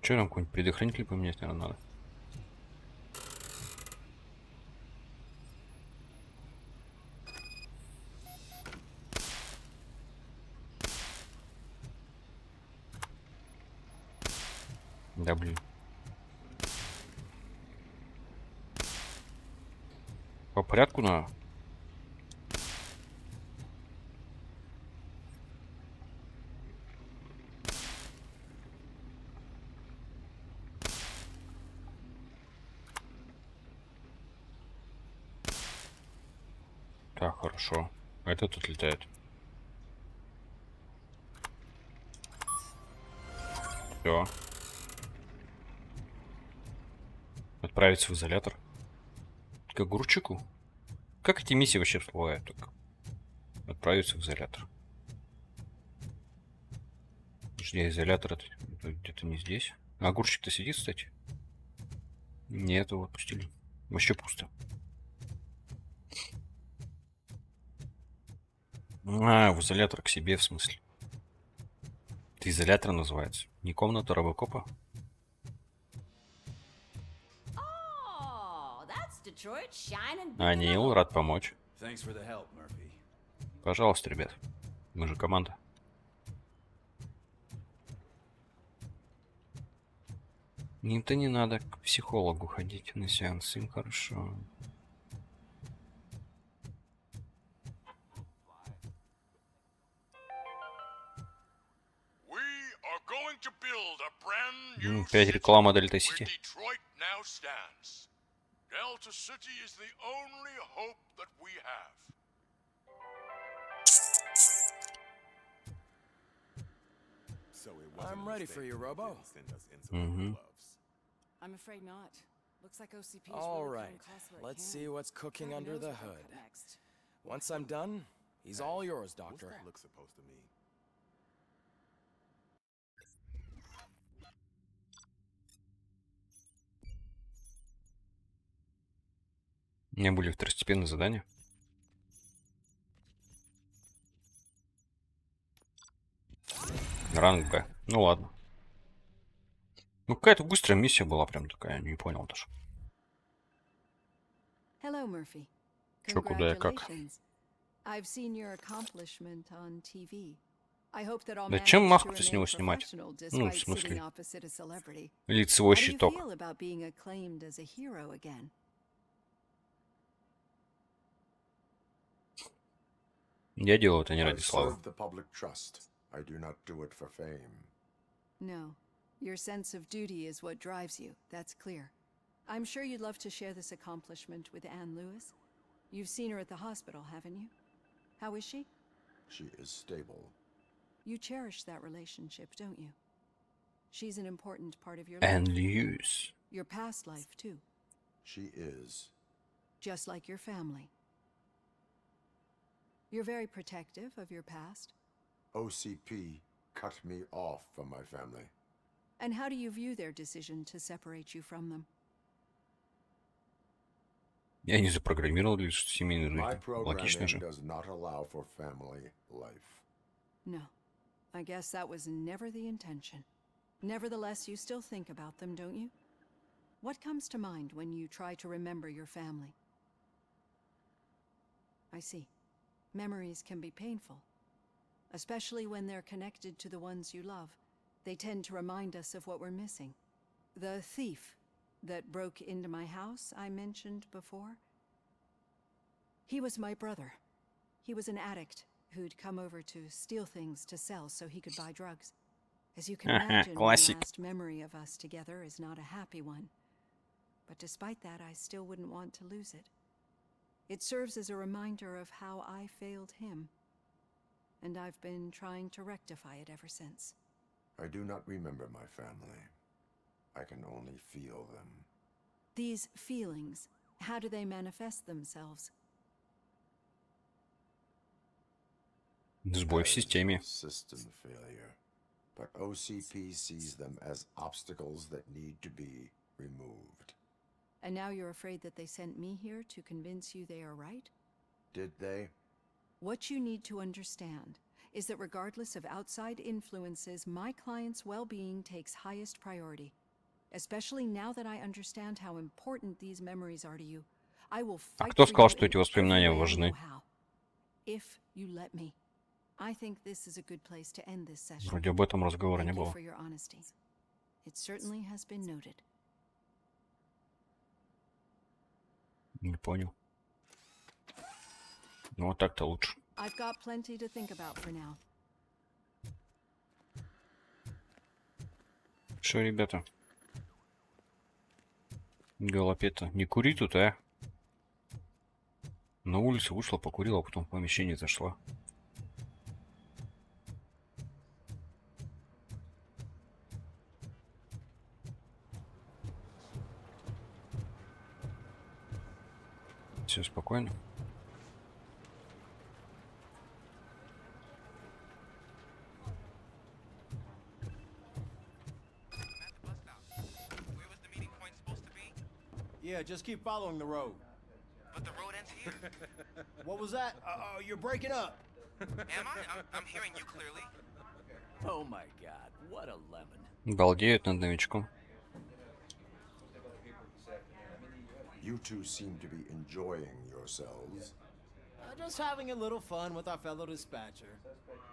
Что нам какой-нибудь предохранитель поменять, наверное, надо? Да блин. По порядку надо. хорошо. А это тут летает. Все. Отправиться в изолятор. К огурчику. Как эти миссии вообще всплывают? Так. Отправиться в изолятор. Подожди, изолятор это где-то не здесь. А огурчик-то сидит, кстати. Нет, его отпустили. Вообще пусто. А, в изолятор к себе, в смысле. Это изолятор называется. Не комната робокопа. Oh, that's Detroit shining. Анил, рад помочь. Thanks for the help, Murphy. Пожалуйста, ребят. Мы же команда. Им-то не надо к психологу ходить на сеанс. Им хорошо. Опять реклама Дельта Сити. Delta City is the only hope that we have. I'm ready for you, Robo. I'm afraid not. Looks like OCP is All really right, cutting costs where it let's can. see what's cooking Who under knows the what will hood. come next. Once I'm done, he's all yours, Doctor. What's that look supposed to mean? У меня были второстепенные задания. Ранг Б. Ну ладно. Ну какая-то быстрая миссия была прям такая, не понял даже. Hello, Murphy. Чё, куда и как? Congratulations. I've seen your accomplishment on TV. I hope that I'll Да чем manage to маху-то с remain него снимать? professional Ну, в despite sitting смысле, opposite a celebrity. лицевой How do you щиток. feel about being acclaimed as a hero again? Я делаю это не ради I славы. serve the public trust. I do not do it for fame. No. Your sense of duty is what drives you. That's clear. I'm sure you'd love to share this accomplishment with Anne Lewis. You've seen her at the hospital, haven't you? How is she? She is stable. You cherish that relationship, don't you? She's an important part of your life. And Lewis. Your past life, too. She is. Just like your family. You're very protective of your past. OCP cut me off from my family. And how do you view their decision to separate you from them? Я не запрограммировал для семейной My жизни. Логично programming же. does not allow for family life. No. I guess that was never the intention. Nevertheless, you still think about them, don't you? What comes to mind when you try to remember your family? I see. Memories can be painful, especially when they're connected to the ones you love. They tend to remind us of what we're missing. The thief that broke into my house I mentioned before? He was my brother. He was an addict who'd come over to steal things to sell so he could buy drugs. As you can imagine, my Classic. last memory of us together is not a happy one. But despite that, I still wouldn't want to lose it. It serves as a reminder of how I failed him. And I've been trying to rectify it ever since. I do not remember my family. I can only feel them. These feelings, how do they manifest themselves? Сбой в системе. System failure. But OCP sees them as obstacles that need to be removed. And now you're afraid that they sent me here to convince you they are right? Did they? What you need to understand is that regardless of outside influences, my client's well-being takes highest priority. Especially now that I understand how important these memories are to you. I will А fight кто for сказал, you что эти in воспоминания every way I важны? know how. If you let me. I think this is a good place to end this session. Вроде об этом разговора не Thank you было. for your honesty. It certainly has been noted. Не понял. Ну вот так-то лучше. I've got plenty to think about for now. Что, ребята? Голопета. Не кури тут, а? На улицу вышла, покурила, а потом в помещение зашла. Все спокойно. Yeah, just keep following the road. But the road ends here. What was that? You're breaking up. Am I? I'm hearing you clearly. Oh my god, what a lemon. Балдеют над новичком. You two seem to be enjoying yourselves. Just having a little fun with our fellow dispatcher.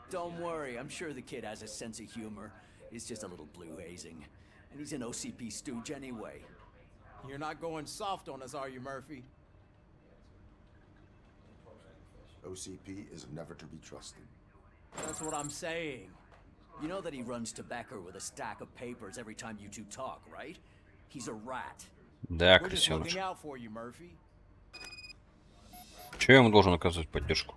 Don't worry, I'm sure the kid has a sense of humor. It's just a little blue hazing. And he's an OCP stooge anyway. You're not going soft on us, are you, Murphy? OCP is never to be trusted. That's what I'm saying. You know that he runs to Becker with a stack of papers every time you two talk, right? He's a rat. Да, We're just крысёныш. looking out for you, Murphy. Чё я ему должен оказывать поддержку?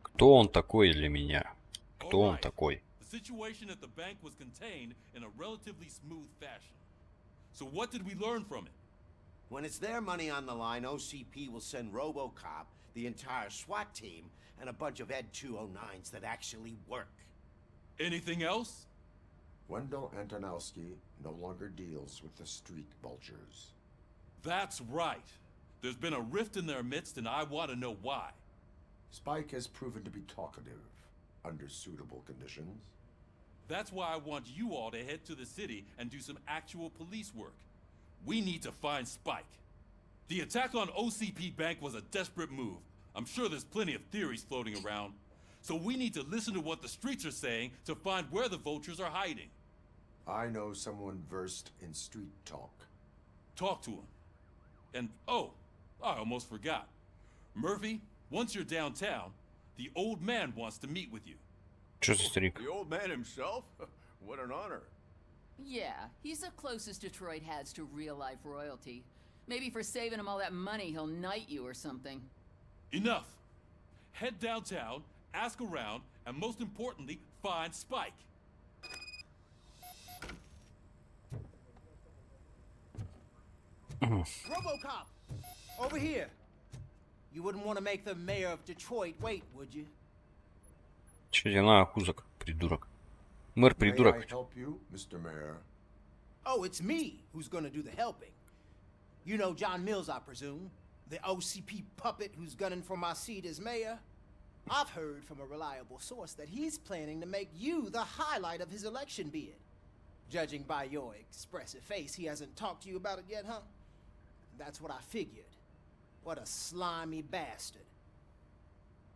Кто он такой для меня? Кто он такой? The situation at the bank was contained in a relatively smooth fashion. So what did we learn from it? When it's their money on the line, OCP will send RoboCop, the entire SWAT team, and a bunch of Ed 209s that actually work. Anything else? Wendell Antonowski no longer deals with the street vultures. That's right. There's been a rift in their midst, and I want to know why. Spike has proven to be talkative under suitable conditions. That's why I want you all to head to the city and do some actual police work. We need to find Spike. The attack on OCP Bank was a desperate move. I'm sure there's plenty of theories floating around. So we need to listen to what the streets are saying to find where the vultures are hiding. I know someone versed in street talk. Talk to him. And, oh, I almost forgot. Murphy, once you're downtown, the old man wants to meet with you. Чё за старик? The old man himself? What an honor. Yeah, he's the closest Detroit has to real-life royalty. Maybe for saving him all that money, he'll knight you or something. Enough. Head downtown, ask around, and most importantly, find Spike. RoboCop! Over here! You wouldn't want to make the mayor of Detroit wait, would you? Чё тебе надо, кузак, придурок? Мэр придурок. May I help you, Mr. Mayor? Oh, it's me who's gonna do the helping. You know John Mills, I presume. The OCP puppet who's gunning for my seat as mayor. I've heard from a reliable source that he's planning to make you the highlight of his election bid. Judging by your expressive face, he hasn't talked to you about it yet, huh? That's what I figured. What a slimy bastard.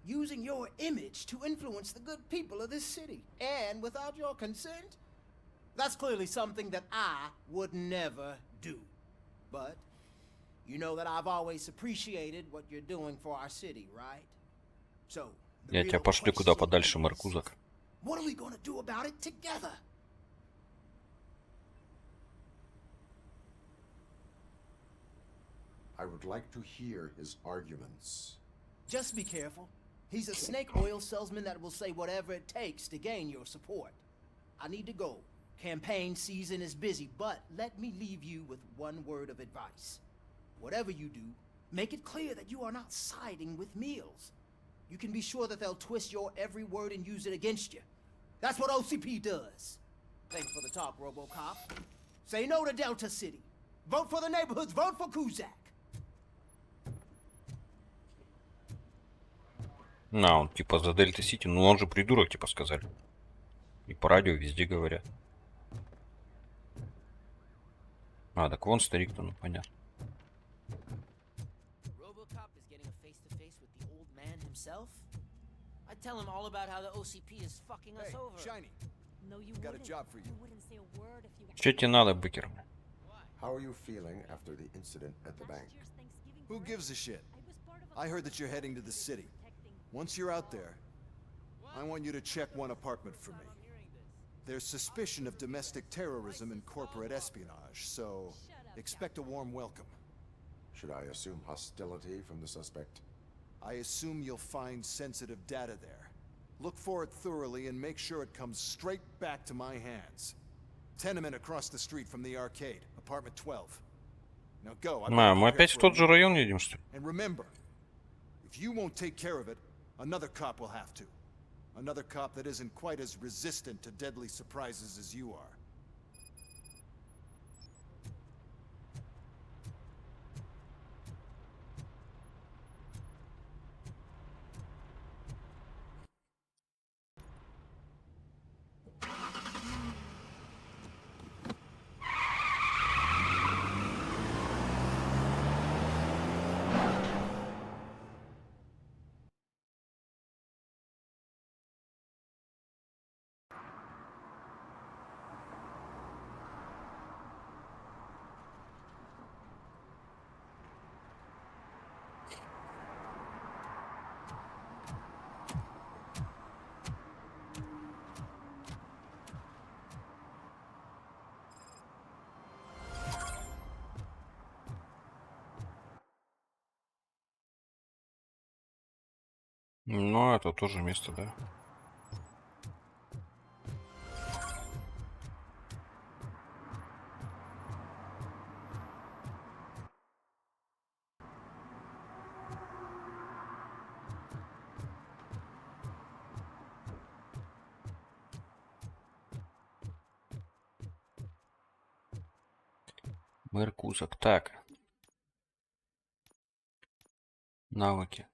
Using your image to influence the good people of this city. And without your consent? That's clearly something that I would never do. But you know that I've always appreciated what you're doing for our city, right? So, Я тебя пошлю куда подальше, мэр кузак. what are we gonna do about it together? I would like to hear his arguments. Just be careful. He's a snake oil salesman that will say whatever it takes to gain your support. I need to go. Campaign season is busy, but let me leave you with one word of advice. Whatever you do, make it clear that you are not siding with Mills. You can be sure that they'll twist your every word and use it against you. That's what OCP does. Thanks for the talk, RoboCop. Say no to Delta City. Vote for the neighborhoods. Vote for Kuzak. На, он типа за Дельта Сити, ну он же придурок, типа сказали. И по радио везде говорят. А, так вон старик-то, ну понятно. RoboCop is getting a face-to-face with the old man himself? I'd tell him all about how the OCP is fucking us over. Shiny. No, you Got a wouldn't. job for you. You wouldn't say a word if you Чё тебе надо, Бекер? How are you feeling after the incident at the bank? Who gives a shit? I heard that you're heading to the city. Once you're out there, I want you to check one apartment for me. There's suspicion of domestic terrorism and corporate espionage, so Expect a warm welcome. Should I assume hostility from the suspect? I assume you'll find sensitive data there. Look for it thoroughly and make sure it comes straight back to my hands. Tenement across the street from the arcade, apartment 12. Now go. Мы опять в тот же район едем, что ли? And remember, if you won't take care of it, another cop will have to. Another cop that isn't quite as resistant to deadly surprises as you are. Ну, это тоже место, да. Мэр Кузак. Так. Навыки.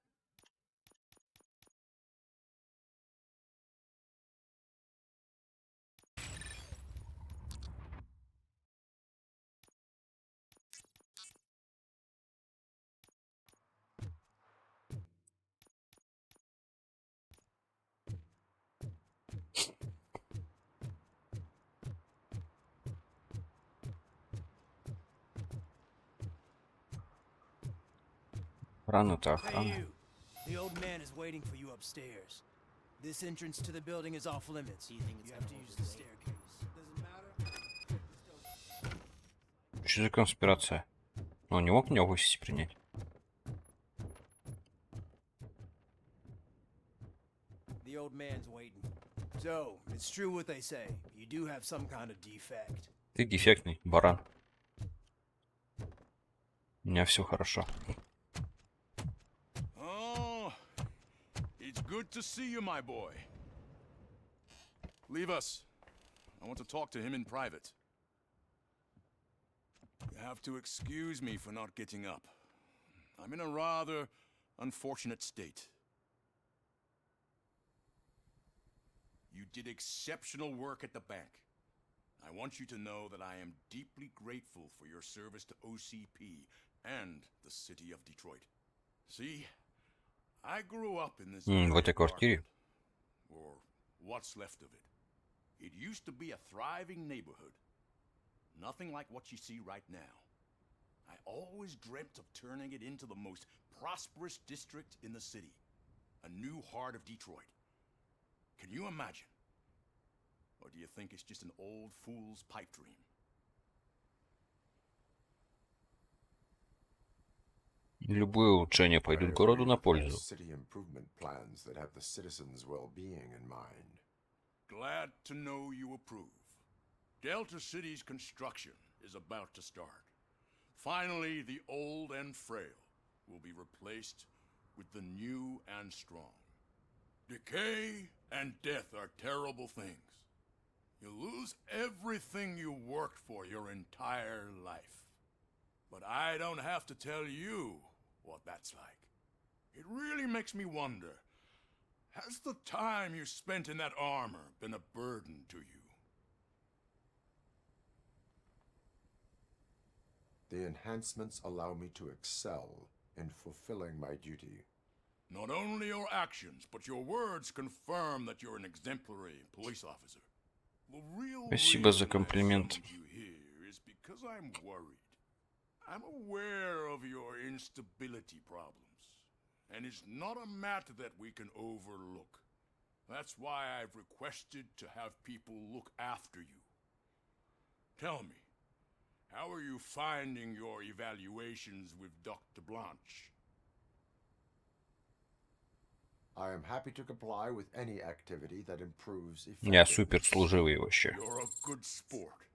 Охрана-то охрана. Hey, you. The old man is waiting for you upstairs. This entrance to the building is off limits. You have to use the staircase. Doesn't matter. Что за конспирация? Он не мог меня в офисе принять? The old man's waiting. So, it's true what they say. You do have some kind of defect. Ты дефектный, баран. У меня все хорошо. Oh, it's good to see you, my boy. Leave us. I want to talk to him in private. You have to excuse me for not getting up. I'm in a rather unfortunate state. You did exceptional work at the bank. I want you to know that I am deeply grateful for your service to OCP and the city of Detroit. See, I grew up in this В этой квартире. or what's left of it. It used to be a thriving neighborhood. Nothing like what you see right now. I always dreamt of turning it into the most prosperous district in the city. A new heart of Detroit. Can you imagine? Or do you think it's just an old fool's pipe dream? Любые улучшения пойдут городу на пользу. City improvement plans that have the citizens' well-being in mind. Glad to know you approve. Delta City's construction is about to start. Finally, the old and frail will be replaced with the new and strong. Decay and death are terrible things. You lose everything you worked for your entire life. But I don't have to tell you what that's like. It really makes me wonder, has the time you spent in that armor been a burden to you? The enhancements allow me to excel in fulfilling my duty. Not only your actions, but your words confirm that you're an exemplary police officer. The real Спасибо за reason I комплимент. summoned you here is because I'm worried. I'm aware of your instability problems, and it's not a matter that we can overlook. That's why I've requested to have people look after you. Tell me, How are you finding your evaluations with Dr. Blanche? I am happy to comply with any activity that improves Я effectiveness. супер служивый вообще. You're a good sport.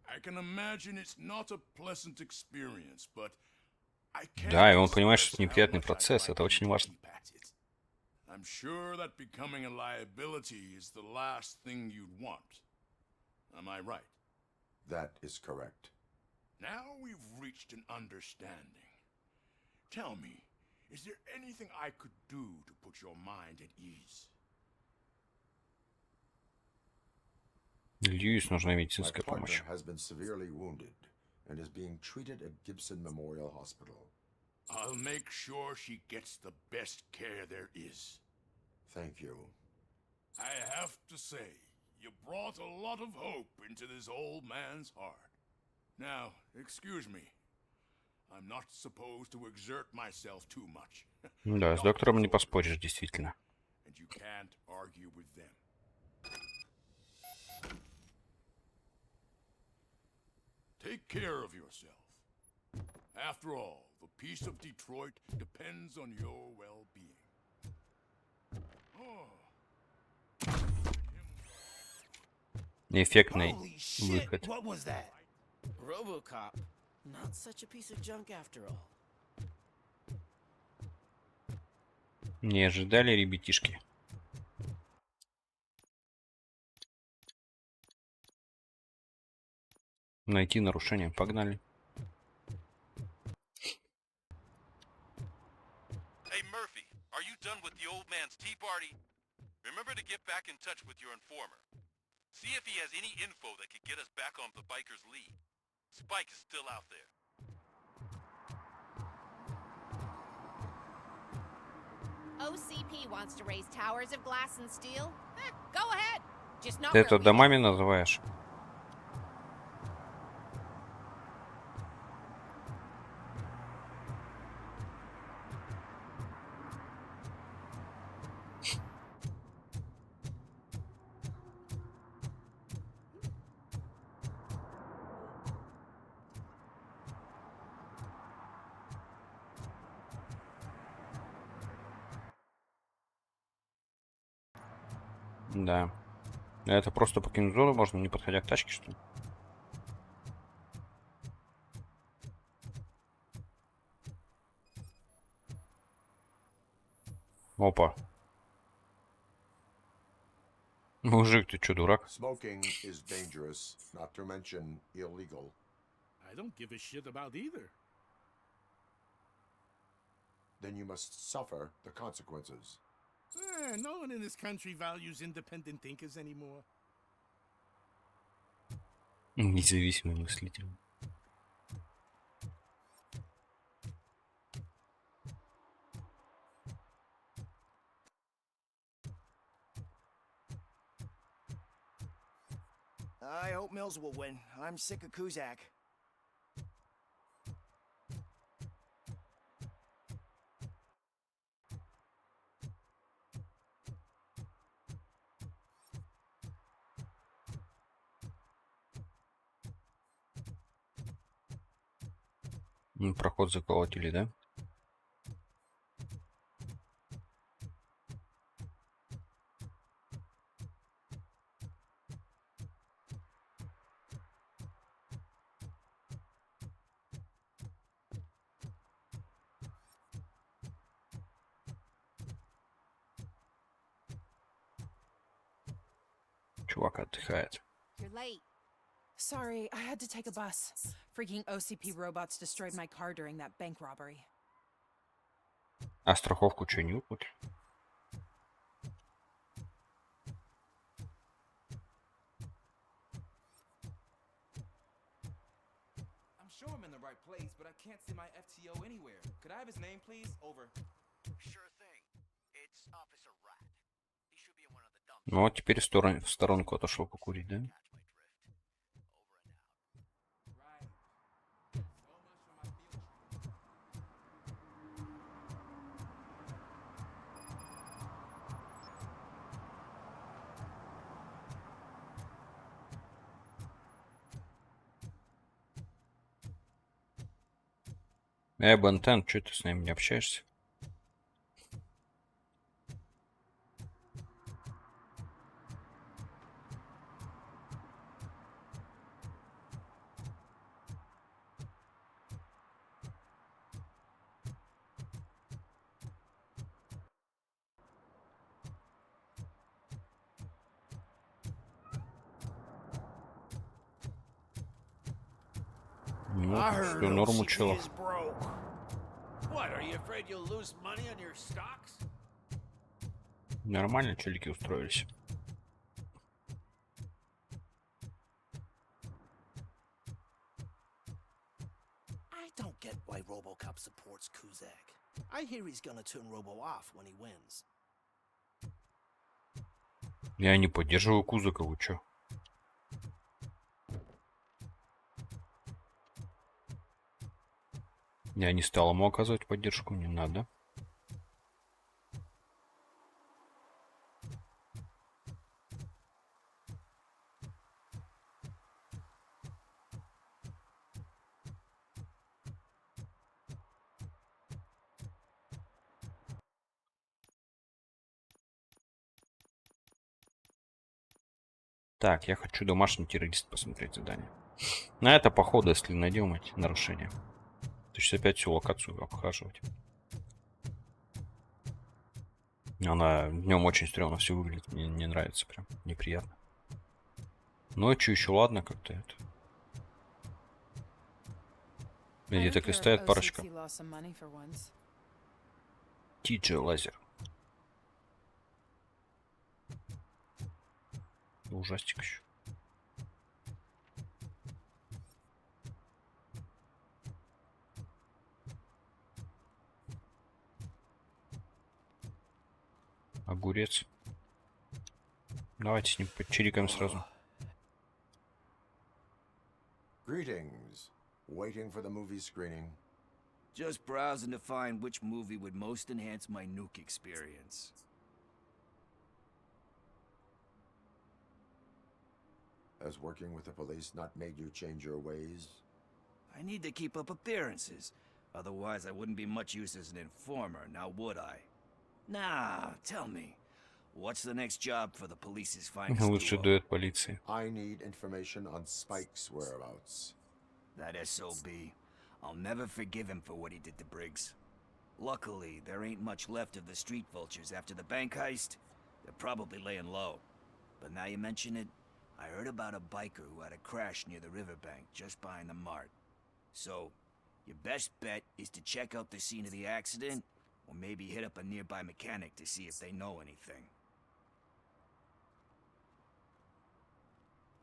I can imagine it's not a pleasant experience, but I can't Да, и он понимает, что express это how неприятный much I'd процесс, like это you очень to важно. keep at it. I'm sure that becoming a liability is the last thing you'd want. Am I right? That is correct. Now we've reached an understanding. Tell me, is there anything I could do to put your mind at ease? Льюис нужна My медицинская partner помощь. has been severely wounded and is being treated at Gibson Memorial Hospital. I'll make sure she gets the best care there is. Thank you. I have to say, you brought a lot of hope into this old man's heart. Now, excuse me. I'm not supposed to exert myself too much. Да, с доктором не поспоришь, действительно. And you can't argue with them. Take care of yourself. After all, the peace of Detroit depends on your well-being. Эффектный Holy shit! выход. What was that? RoboCop. Not such a piece of junk after all. Не ожидали ребятишки. Найти нарушение. Погнали. Hey, Murphy, are you done with the old man's tea party? Remember to get back in touch with your informer. See if he has any info that could get us back on the biker's lead. Spike is still out there. OCP wants to raise towers of glass and steel? Go ahead. Just not Ты where это we домами live. называешь? Да. Это просто покинуть зону можно, не подходя к тачке, что ли? Опа. Мужик, ты чё, дурак? Smoking is dangerous, not to mention illegal. I don't give a shit about either. Then you must suffer the consequences. No one in this country values independent thinkers anymore. Независимый мыслитель. I hope Mills will win. I'm sick of Kuzak. Проход заколотили, да? Чувак отдыхает. You're late. Sorry, I had to take a bus. Freaking OCP robots destroyed my car during that bank robbery. А страховку что, не выплатили? I'm sure I'm in the right place, but I can't see my FTO anywhere. Could I have his name, please? Over. Sure thing. It's Officer Rat. He should be in one of the dump. Ну вот теперь в сторонку отошел покурить, да? Бентен, что ты с нами не общаешься? Ну, I тут heard все норм у OCP чела. is broke. What, are you afraid you'll lose money on your stocks? Нормально челики устроились. I don't get why RoboCop supports Kuzak. I hear he's gonna turn Robo off when he wins. Я не поддерживаю Кузака, вы чё? Я не стал ему оказывать поддержку, не надо. Так, я хочу домашний террорист посмотреть задание. На это, походу, если найдем эти нарушения. То есть опять всю локацию обхаживать. Она днем очень стрёмно все выглядит. Мне не нравится, прям неприятно. Ночью еще ладно как-то это. Где так и стоят парочка. Тиджи лазер. Ужастик еще. Огурец. Давайте с ним подчирикаем сразу. Greetings. Waiting for the movie screening. Just browsing to find which movie would most enhance my nuke experience. Has working with the police not made you change your ways? I need to keep up appearances. Otherwise, I wouldn't be much use as an informer, now would I? Nah, tell me. What's the next job for the police's finest Лучший duo? дуэт полиции. I need information on Spike's whereabouts. That SOB. I'll never forgive him for what he did to Briggs. Luckily, there ain't much left of the street vultures after the bank heist. They're probably laying low. But now you mention it, I heard about a biker who had a crash near the riverbank just behind the mart. So, your best bet is to check out the scene of the accident, or maybe hit up a nearby mechanic to see if they know anything.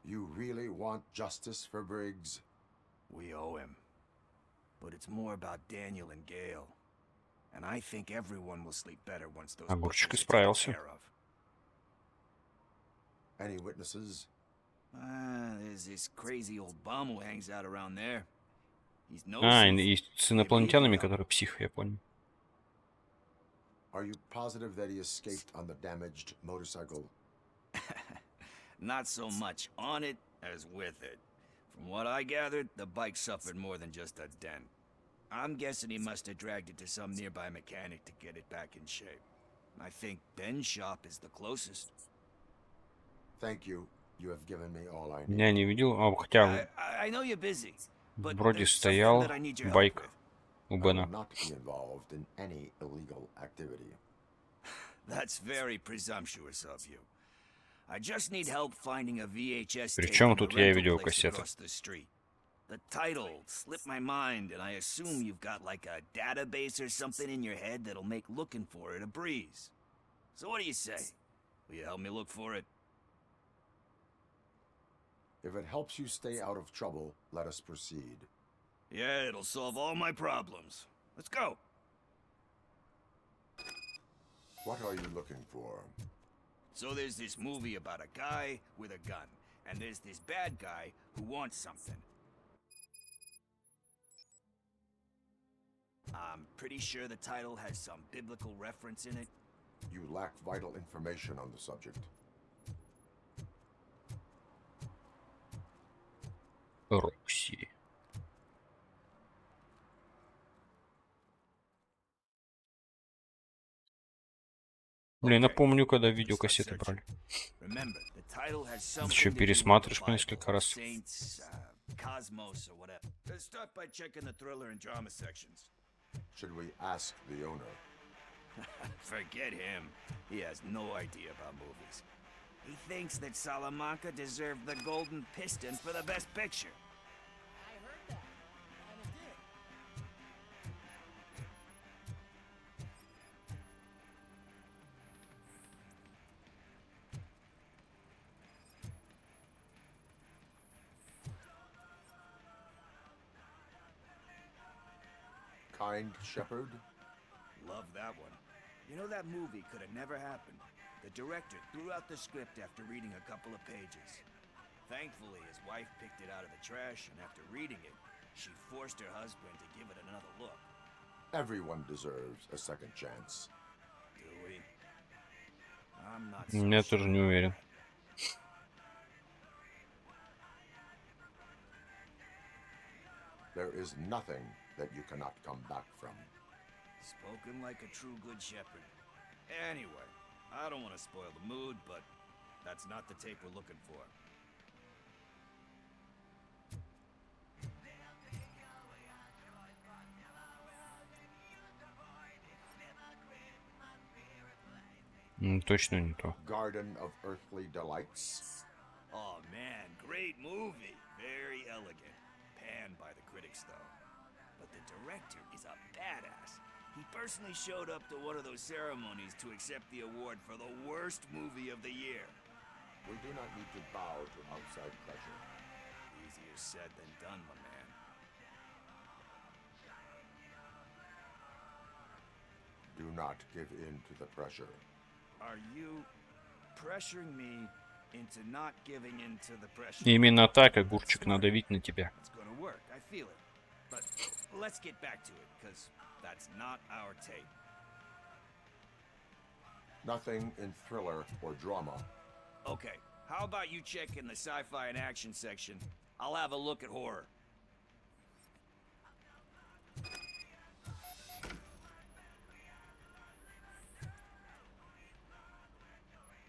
You really want justice for Briggs? We owe him. But it's more about Daniel and Gale. And I think everyone will sleep better once those Огурчик butchers are taken исправился. care of. Any witnesses? There's this crazy old bum who hangs out around there. He's no И с инопланетянами, которые псих, я понял. Are you positive that he escaped on the damaged motorcycle? Not so much on it as with it. From what I gathered, the bike suffered more than just a dent. I'm guessing he must have dragged it to some nearby mechanic to get it back in shape. I think Ben's shop is the closest. Thank you. You have given me all I need. Я не видел, хотя I know you're busy, but вроде there's стоял something that I need your help байк with. у I will Бена. not be involved in any illegal activity. That's very presumptuous of you. I just need help finding a VHS tape Причем from the тут я rental place видеокассета? across the street. The title slipped my mind, and I assume you've got like a database or something in your head that'll make looking for it a breeze. So what do you say? Will you help me look for it? If it helps you stay out of trouble, let us proceed. Yeah, it'll solve all my problems. Let's go. What are you looking for? So there's this movie about a guy with a gun, and there's this bad guy who wants something. I'm pretty sure the title has some biblical reference in it. You lack vital information on the subject. Рокси. Блин, напомню, когда видеокассеты брали. Remember, the title has something Еще to do with пересматриваешь the по несколько Bible, раз. Saints, Cosmos, or whatever. Let's start by checking the thriller and drama sections. Should we ask the owner? Forget him. He has no idea about movies. He thinks that Salamanca deserved the Golden Piston for the Best Picture. I heard that, and it did. Kind Shepherd? Love that one. You know, that movie could have never happened. The director threw out the script after reading a couple of pages. Thankfully, his wife picked it out of the trash, and after reading it, she forced her husband to give it another look. Everyone deserves a second chance. Do we? I'm not Я тоже не уверен. There is nothing that you cannot come back from. Spoken like a true good shepherd. Anyway, I don't want to spoil the mood, but that's not the tape we're looking for. Точно не то. Garden of Earthly Delights. Oh man, great movie. Very elegant. Panned by the critics, though. But the director is a badass. He personally showed up to one of those ceremonies to accept the award for the worst movie of the year. We do not need to bow to outside pressure. Easier said than done, my man. Do not give in to the pressure. Are you pressuring me into not giving in to the pressure? Именно так, огурчик, надавить на тебя. It's gonna work, I feel it. But let's get back to it, because that's not our tape. Nothing in thriller or drama. Okay, how about you check in the sci-fi and action section? I'll have a look at horror.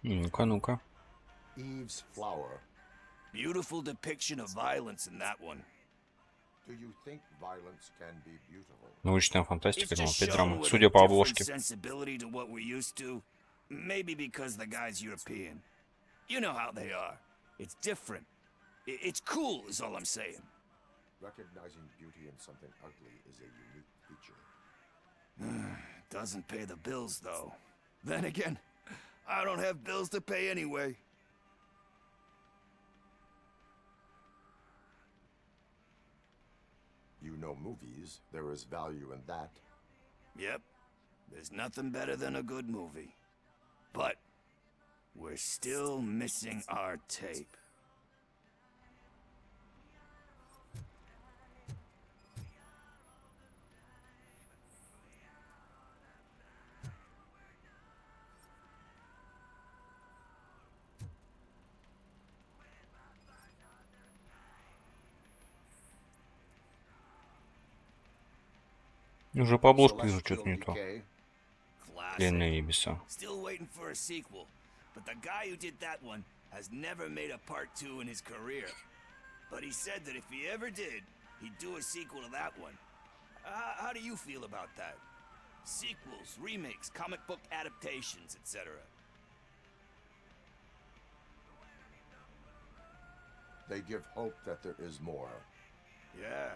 Ну-ка, ну-ка. Eve's Flower. Beautiful depiction of violence in that one. Do you think violence can be beautiful? Научная фантастика, It's ну, just опять shown драма. with Судя a по different обложке. sensibility to what we're used to. Maybe because the guy's European. You know how they are. It's different. It's cool, is all I'm saying. Recognizing beauty in something ugly is a unique feature. Doesn't pay the bills, though. Then again, I don't have bills to pay anyway. You know movies. There is value in that. Yep. There's nothing better than a good movie. But we're still missing our tape. Уже по обложке вижу, что-то не то. Пленные небеса. Still waiting for a sequel, but the guy who did that one has never made a part 2 in his career. But he said that if he ever did, he'd do a sequel to that one. How do you feel about that? Sequels, remakes, comic book adaptations, etc. They give hope that there is more. Yeah.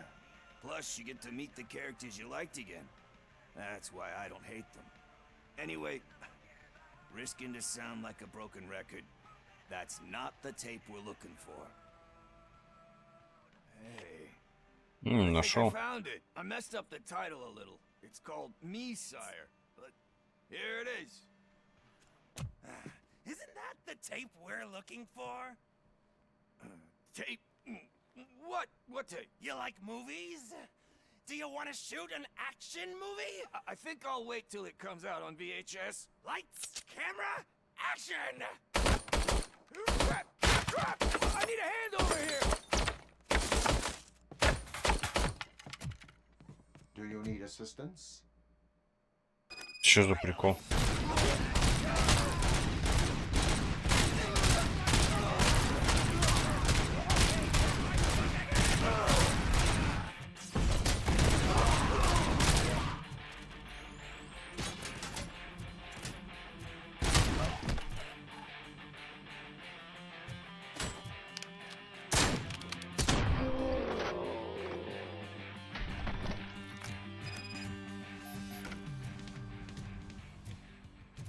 Plus, you get to meet the characters you liked again. That's why I don't hate them. Anyway, risking to sound like a broken record, that's not the tape we're looking for. Hey. I think I found it. I messed up the title a little. It's called Messiah, but here it is. Isn't that the tape we're looking for? Tape? What? What tape? You like movies? Do you want to shoot an action movie? I think I'll wait till it comes out on VHS. Lights, camera, action! Crap! Crap! I need a hand over here! Do you need assistance? Что за прикол?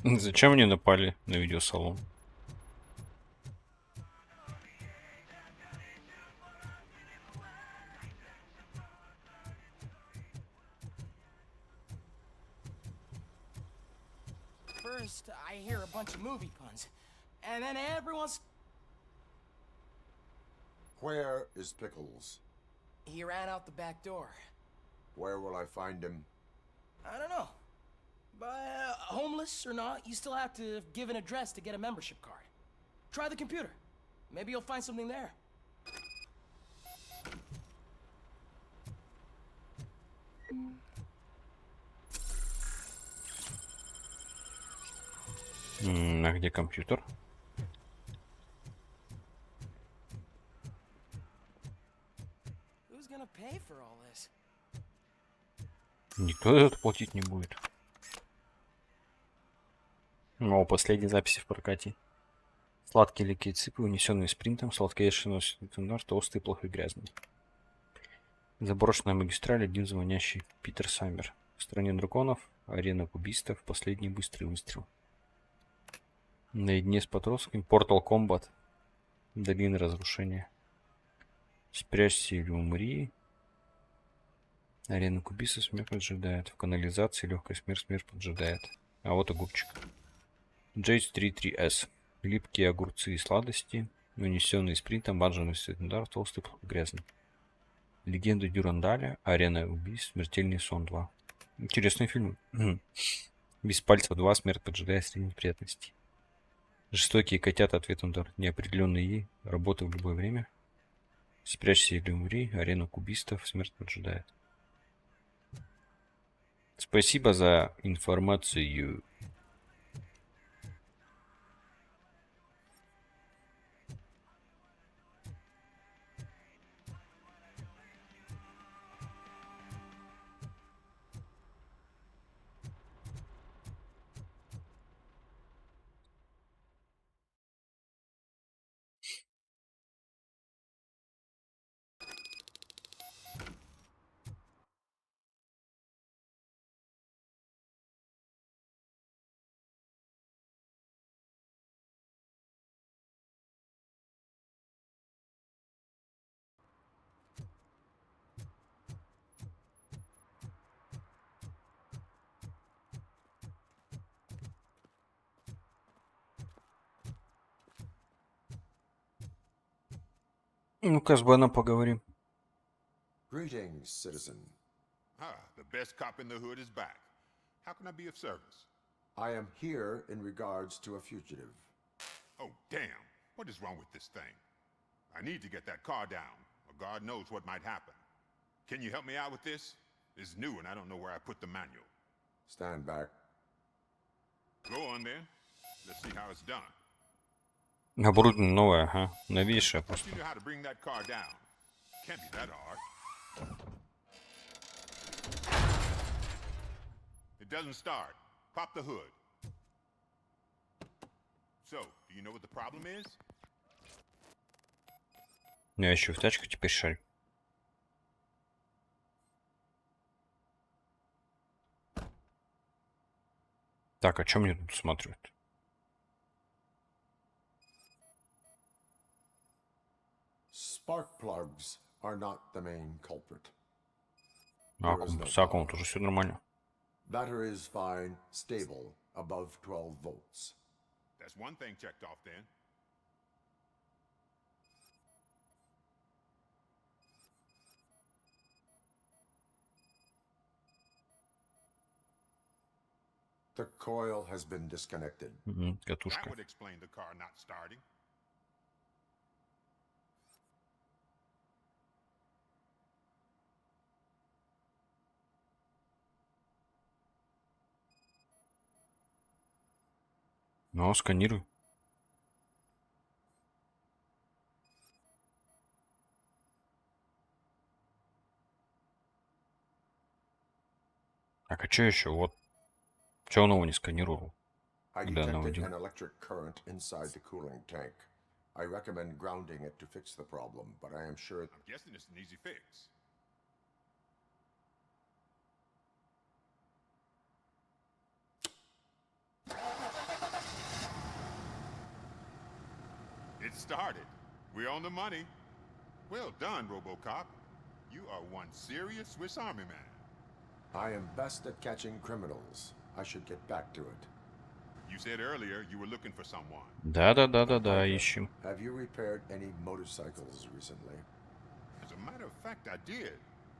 Зачем они напали на видеосалон? First, I hear a bunch of movie puns, and then everyone's... Where is Pickles? He ran out the back door. Where will I find him? I don't know. But homeless or not, you still have to give an address to get a membership card. Try the computer. Maybe you'll find something there. А где компьютер? Who's gonna pay for all this? Никто за это платить не будет. О, последние записи в прокате. Сладкие легкие ципы, унесенные спринтом, сладкоежный носит стандарт, толстый, плохо и грязный. Заброшенная магистраль, один звонящий Питер Саммер. В стране драконов, арена кубистов, последний быстрый выстрел. Наедине с подростками, Portal Combat, долина разрушения. Спрячься или умри. Арена кубистов, смерть поджидает. В канализации легкая смерть поджидает. А вот огурчик. J33S. Липкие огурцы и сладости, унесенные спринтом, банжевый стандарт, толстый, грязный. Легенда Дюрандаля, арена убийств, смертельный сон 2. Интересный фильм. Без пальцев 2, смерть поджидает среди неприятностей. Жестокие котята, ответ на удар, неопределенный ей, работа в любое время. Спрячься или умри, арена кубистов, смерть поджидает. Спасибо за информацию. Ну-ка, с Беном поговорим. Greetings, citizen. Ah, the best cop in the hood is back. How can I be of service? I am here in regards to a fugitive. Oh, damn. What is wrong with this thing? I need to get that car down, or God knows what might happen. Can you help me out with this? It's new and I don't know where I put the manual. Stand back. Go on then. Let's see how it's done. Оборудование новое, ага. Новейшее просто. You know how to bring that car down. Can't be that hard. It doesn't start. Pop the hood. So, do you know what the problem is? Я еще в тачку теперь шарю. Так, а что мне тут смотрят? Spark plugs are not the main culprit. С аккумом тоже все нормально. Battery is fine, stable, above 12 volts. That's one thing checked off then. The coil has been disconnected. Катушка. That would explain the car not starting. Ну, сканируй. Так, а что еще? Вот. Че он его не сканировал? I Когда detected наводил. an electric current inside the cooling tank. I recommend grounding it to fix the problem, but I am sure... I'm guessing it's an easy fix. started. We're on the money. Well done, RoboCop. You are one serious Swiss Army man. I am best at catching criminals. I should get back to it. You said earlier you were looking for someone. Да, ищем. Have you repaired any motorcycles recently? As a matter of fact, I did.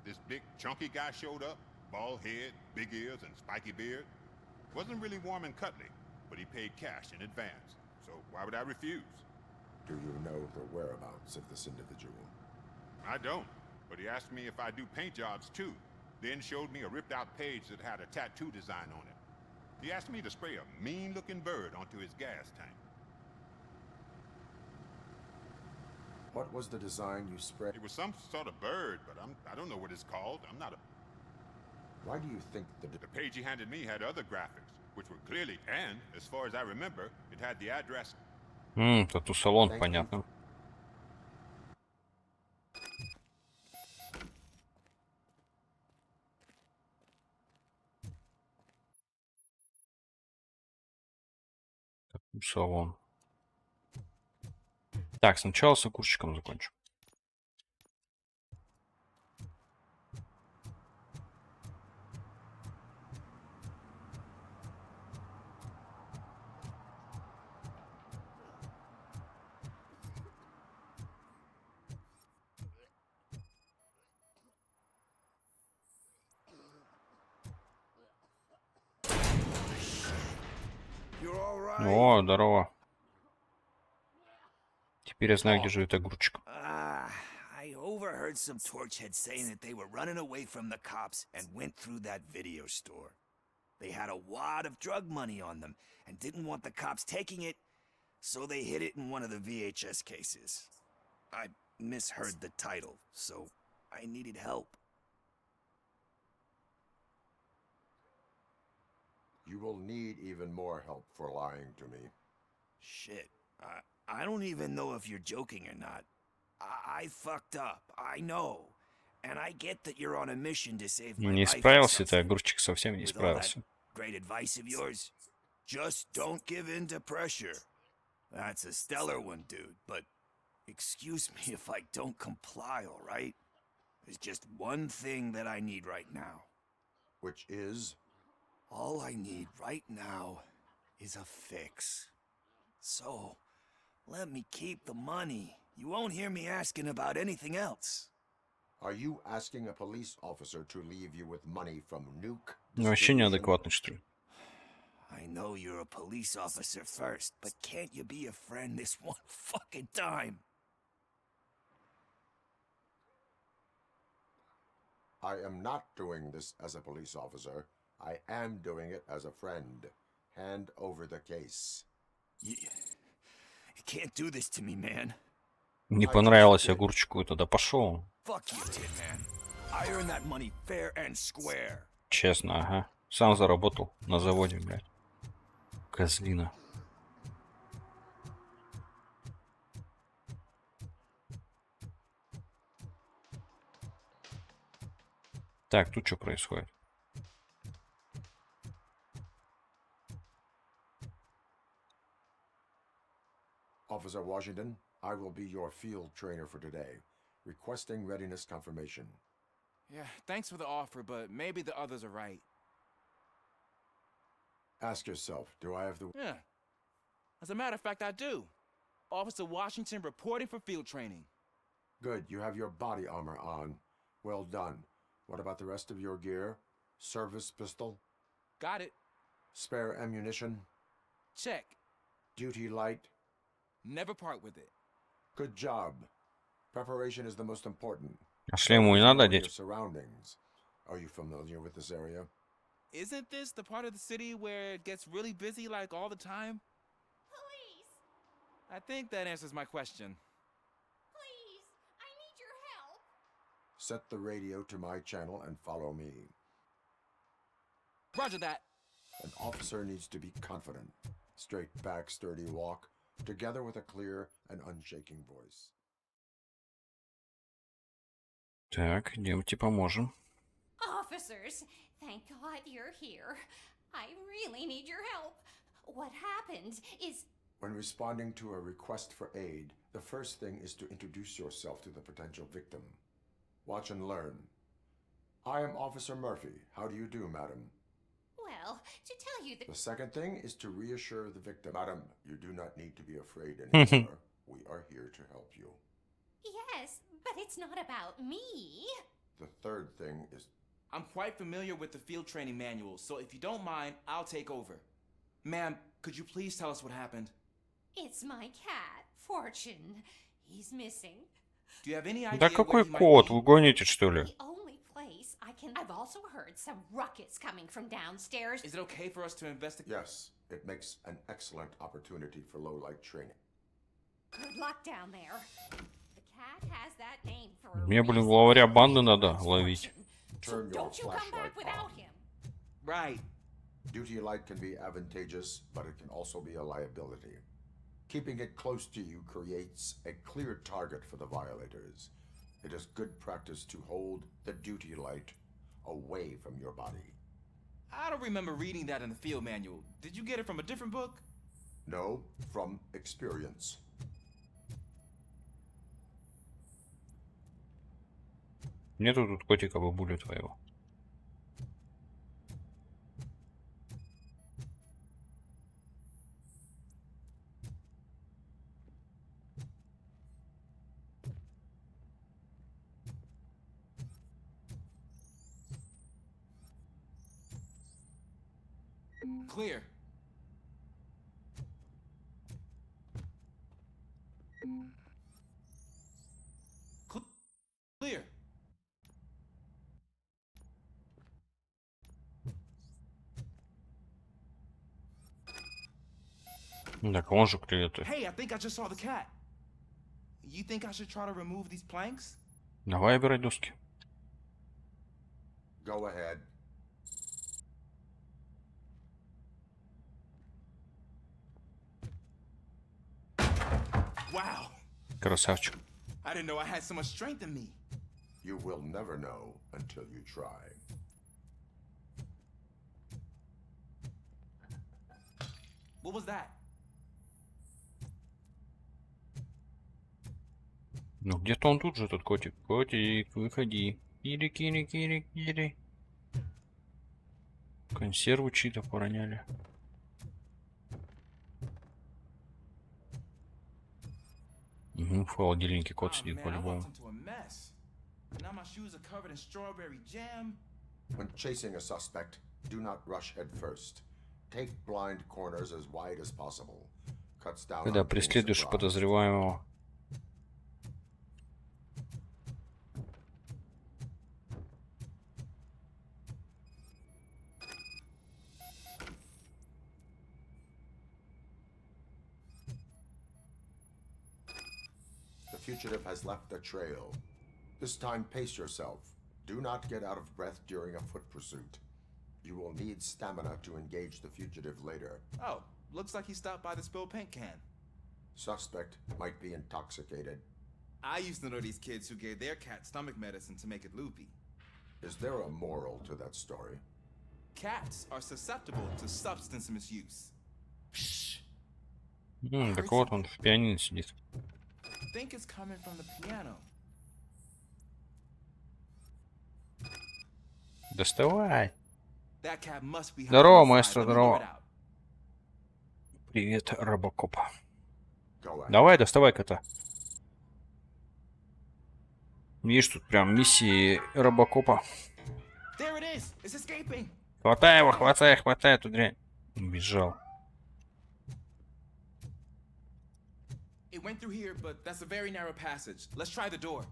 This big chunky guy showed up, bald head, big ears, and spiky beard. Wasn't really warm and cuddly, but he paid cash in advance. So why would I refuse? Do you know the whereabouts of this individual? I don't, but he asked me if I do paint jobs too. Then showed me a ripped out page that had a tattoo design on it. He asked me to spray a mean looking bird onto his gas tank. What was the design you sprayed? It was some sort of bird, but I don't know what it's called. I'm not a... Why do you think The page he handed me had other graphics, which were clearly, and as far as I remember, it had the address. Тату-салон, понятно. Тату-салон. Так, сначала с окурчиком закончу. О, здорово. Теперь я знаю, где живет огурчик. I overheard some torchheads saying that they were running away from the cops and went through that video store. They had a wad of drug money on them and didn't want the cops taking it, so they hid it in one of the VHS cases. I misheard the title, so I needed help. You will need even more help for lying to me. Shit, I don't even know if you're joking or not. I fucked up, I know. And I get that you're on a mission to save my Не life. справился ты, огурчик совсем не справился. Great advice of yours. Just don't give in to pressure. That's a stellar one, dude, but excuse me if I don't comply, all right? There's just one thing that I need right now. Which is? All I need right now is a fix. So, let me keep the money. You won't hear me asking about anything else. Are you asking a police officer to leave you with money from Nuke? Вообще неадекватный, что ли? I know you're a police officer first, but can't you be a friend this one fucking time? I am not doing this as a police officer. I am doing it as a friend. Hand over the case. You can't do this to me, man. Не понравилось огурчику это, да пошел. Fuck you, Tin Man. I earned that money fair and square. Честно, ага. Сам заработал на заводе, блядь. Козлина. Так, тут что происходит? Officer Washington, I will be your field trainer for today. Requesting readiness confirmation. Yeah, thanks for the offer, but maybe the others are right. Ask yourself, do I have the... Yeah. As a matter of fact, I do. Officer Washington reporting for field training. Good, you have your body armor on. Well done. What about the rest of your gear? Service pistol? Got it. Spare ammunition? Check. Duty light? Never part with it. Good job. Preparation is the most important. А шлему не надо Know your одеть? surroundings. Are you familiar with this area? Isn't this the part of the city where it gets really busy like all the time? Police! I think that answers my question. Please! I need your help! Set the radio to my channel and follow me. Roger that. An officer needs to be confident. Straight back, sturdy walk, together with a clear and unshaking voice. Так, идемте поможем. Officers, thank God you're here. I really need your help. What happened is... When responding to a request for aid, The first thing is to introduce yourself to the potential victim. Watch and learn. I am Officer Murphy. How do you do, madam? Well, to tell you The second thing is to reassure the victim. Madam, you do not need to be afraid anymore. We are here to help you. Yes, but it's not about me. The third thing is... I'm quite familiar with the field training manual, so if you don't mind, I'll take over. Ma'am, could you please tell us what happened? It's my cat, Fortune. He's missing. Do you have any idea Да where какой he might кот? be? Вы гоните, что ли? The only place I can... I've also heard some ruckus coming from downstairs. Is it okay for us to investigate? Yes, it makes an excellent opportunity for low-light training. Good luck down there. The cat has that name for a Мне, блин, reason. главаря банды надо ловить. So Turn your don't you come flashlight back without on. him. Right. Duty light can be advantageous, but it can also be a liability. Keeping it close to you creates a clear target for the violators. It is good practice to hold the duty light away from your body. I don't remember reading that in the field manual. Did you get it from a different book? No, from experience. Нету тут котика бабулю твоего. Clear. Clear. Так, он же клюет. Hey, I think I just saw the cat. You think I should try to remove these planks? Давай убирай доски. Go ahead. Wow. Красавчик. I didn't know I had so much strength in me. You will never know until you try. What was that? Ну где-то он тут же, этот котик. Котик, выходи. Кири, кири, кири, кири. Консерву чьи-то пороняли. Угу, в холодильнике кот сидит Man, I по-любому. walked into a mess. Now my shoes are covered in strawberry jam. When chasing a suspect, do not rush head first. Take blind corners as wide as possible. Cuts down Когда on being преследуешь surprised. подозреваемого. The fugitive has left a trail. This time, pace yourself. Do not get out of breath during a foot pursuit. You will need stamina to engage the fugitive later. Oh, looks like he stopped by the spilled paint can. Suspect might be intoxicated. I used to know these kids who gave their cat stomach medicine to make it loopy. Is there a moral to that story? Cats are susceptible to substance misuse. Так вот он в пианино сидит. I think it's coming from the piano. Доставай. That cat must be Здорово, hiding inside. маэстро, Let me know it здорово. out. Привет, робокоп. Go ahead. Давай, доставай кота. Видишь, тут прям миссии робокопа. There it is. It's escaping. Хватай его, хватай эту дрянь. Убежал. It went through here, but that's a very narrow passage. Let's try the door.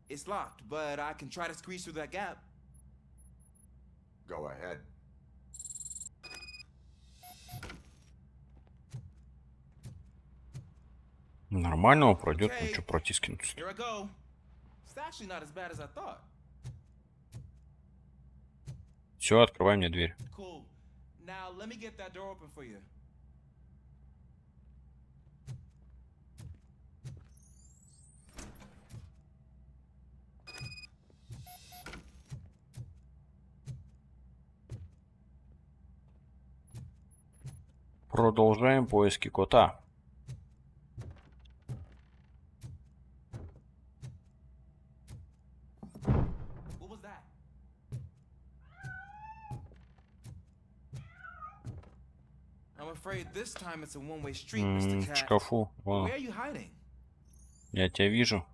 It's locked, but I can try to squeeze through that gap. Go ahead. Нормально он пройдет, ну Okay, что протискиваться. here I go. It's actually not as bad as I thought. Все, открывай мне дверь. Cool. Now let me get that door open for you. Продолжаем поиски кота. What was that? I'm afraid this time it's a one-way street, Mr. В Cat. шкафу. Вон. Where are you hiding? Я тебя вижу.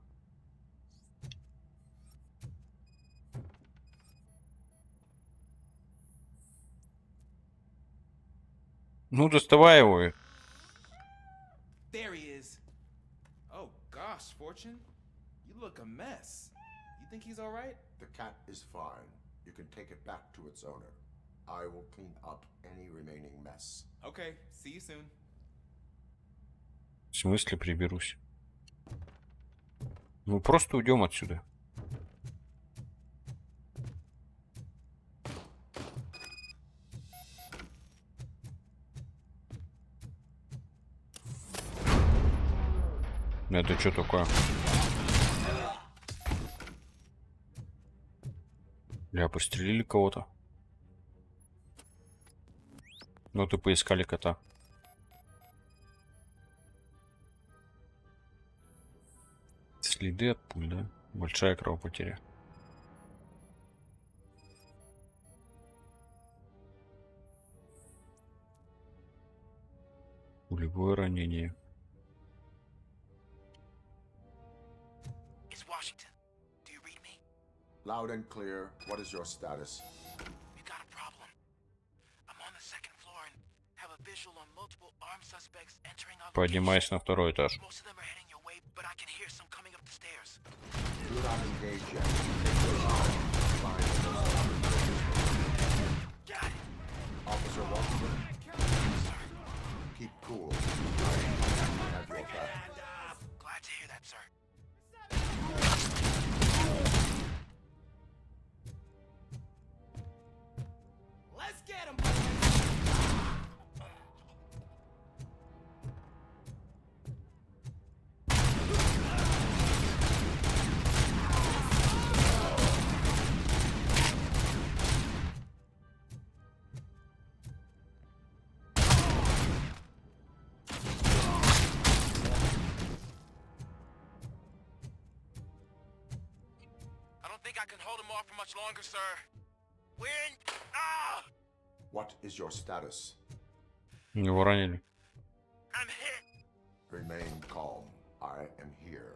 Ну, доставай его. There he is. Oh gosh, Fortune. You look a mess. You think he's all right? The cat is fine. You can take it back to its owner. I will clean up any remaining mess. Okay, see you soon. В смысле приберусь? Мы просто уйдем отсюда. Это что такое? Бля, пострелили кого-то. Ну, ты поискали кота. Следы от пуль, да? Большая кровопотеря. Пулевое ранение. It's Washington. Do you read me? Loud and clear. What is your status? We got a problem. I'm on the second floor and have a visual on multiple armed suspects entering our Поднимаюсь на второй этаж. Most of them are heading your way, but I can hear some coming up the stairs. Do not engage yet. Take your time. Find those Got it. Officer Washington. Keep cool. I have your back. Glad to hear that, sir. Let's get him. I don't think I can hold him off for much longer, sir. We're in. Ah! What is your status? Его ранили. I'm hit. Remain calm. I am here.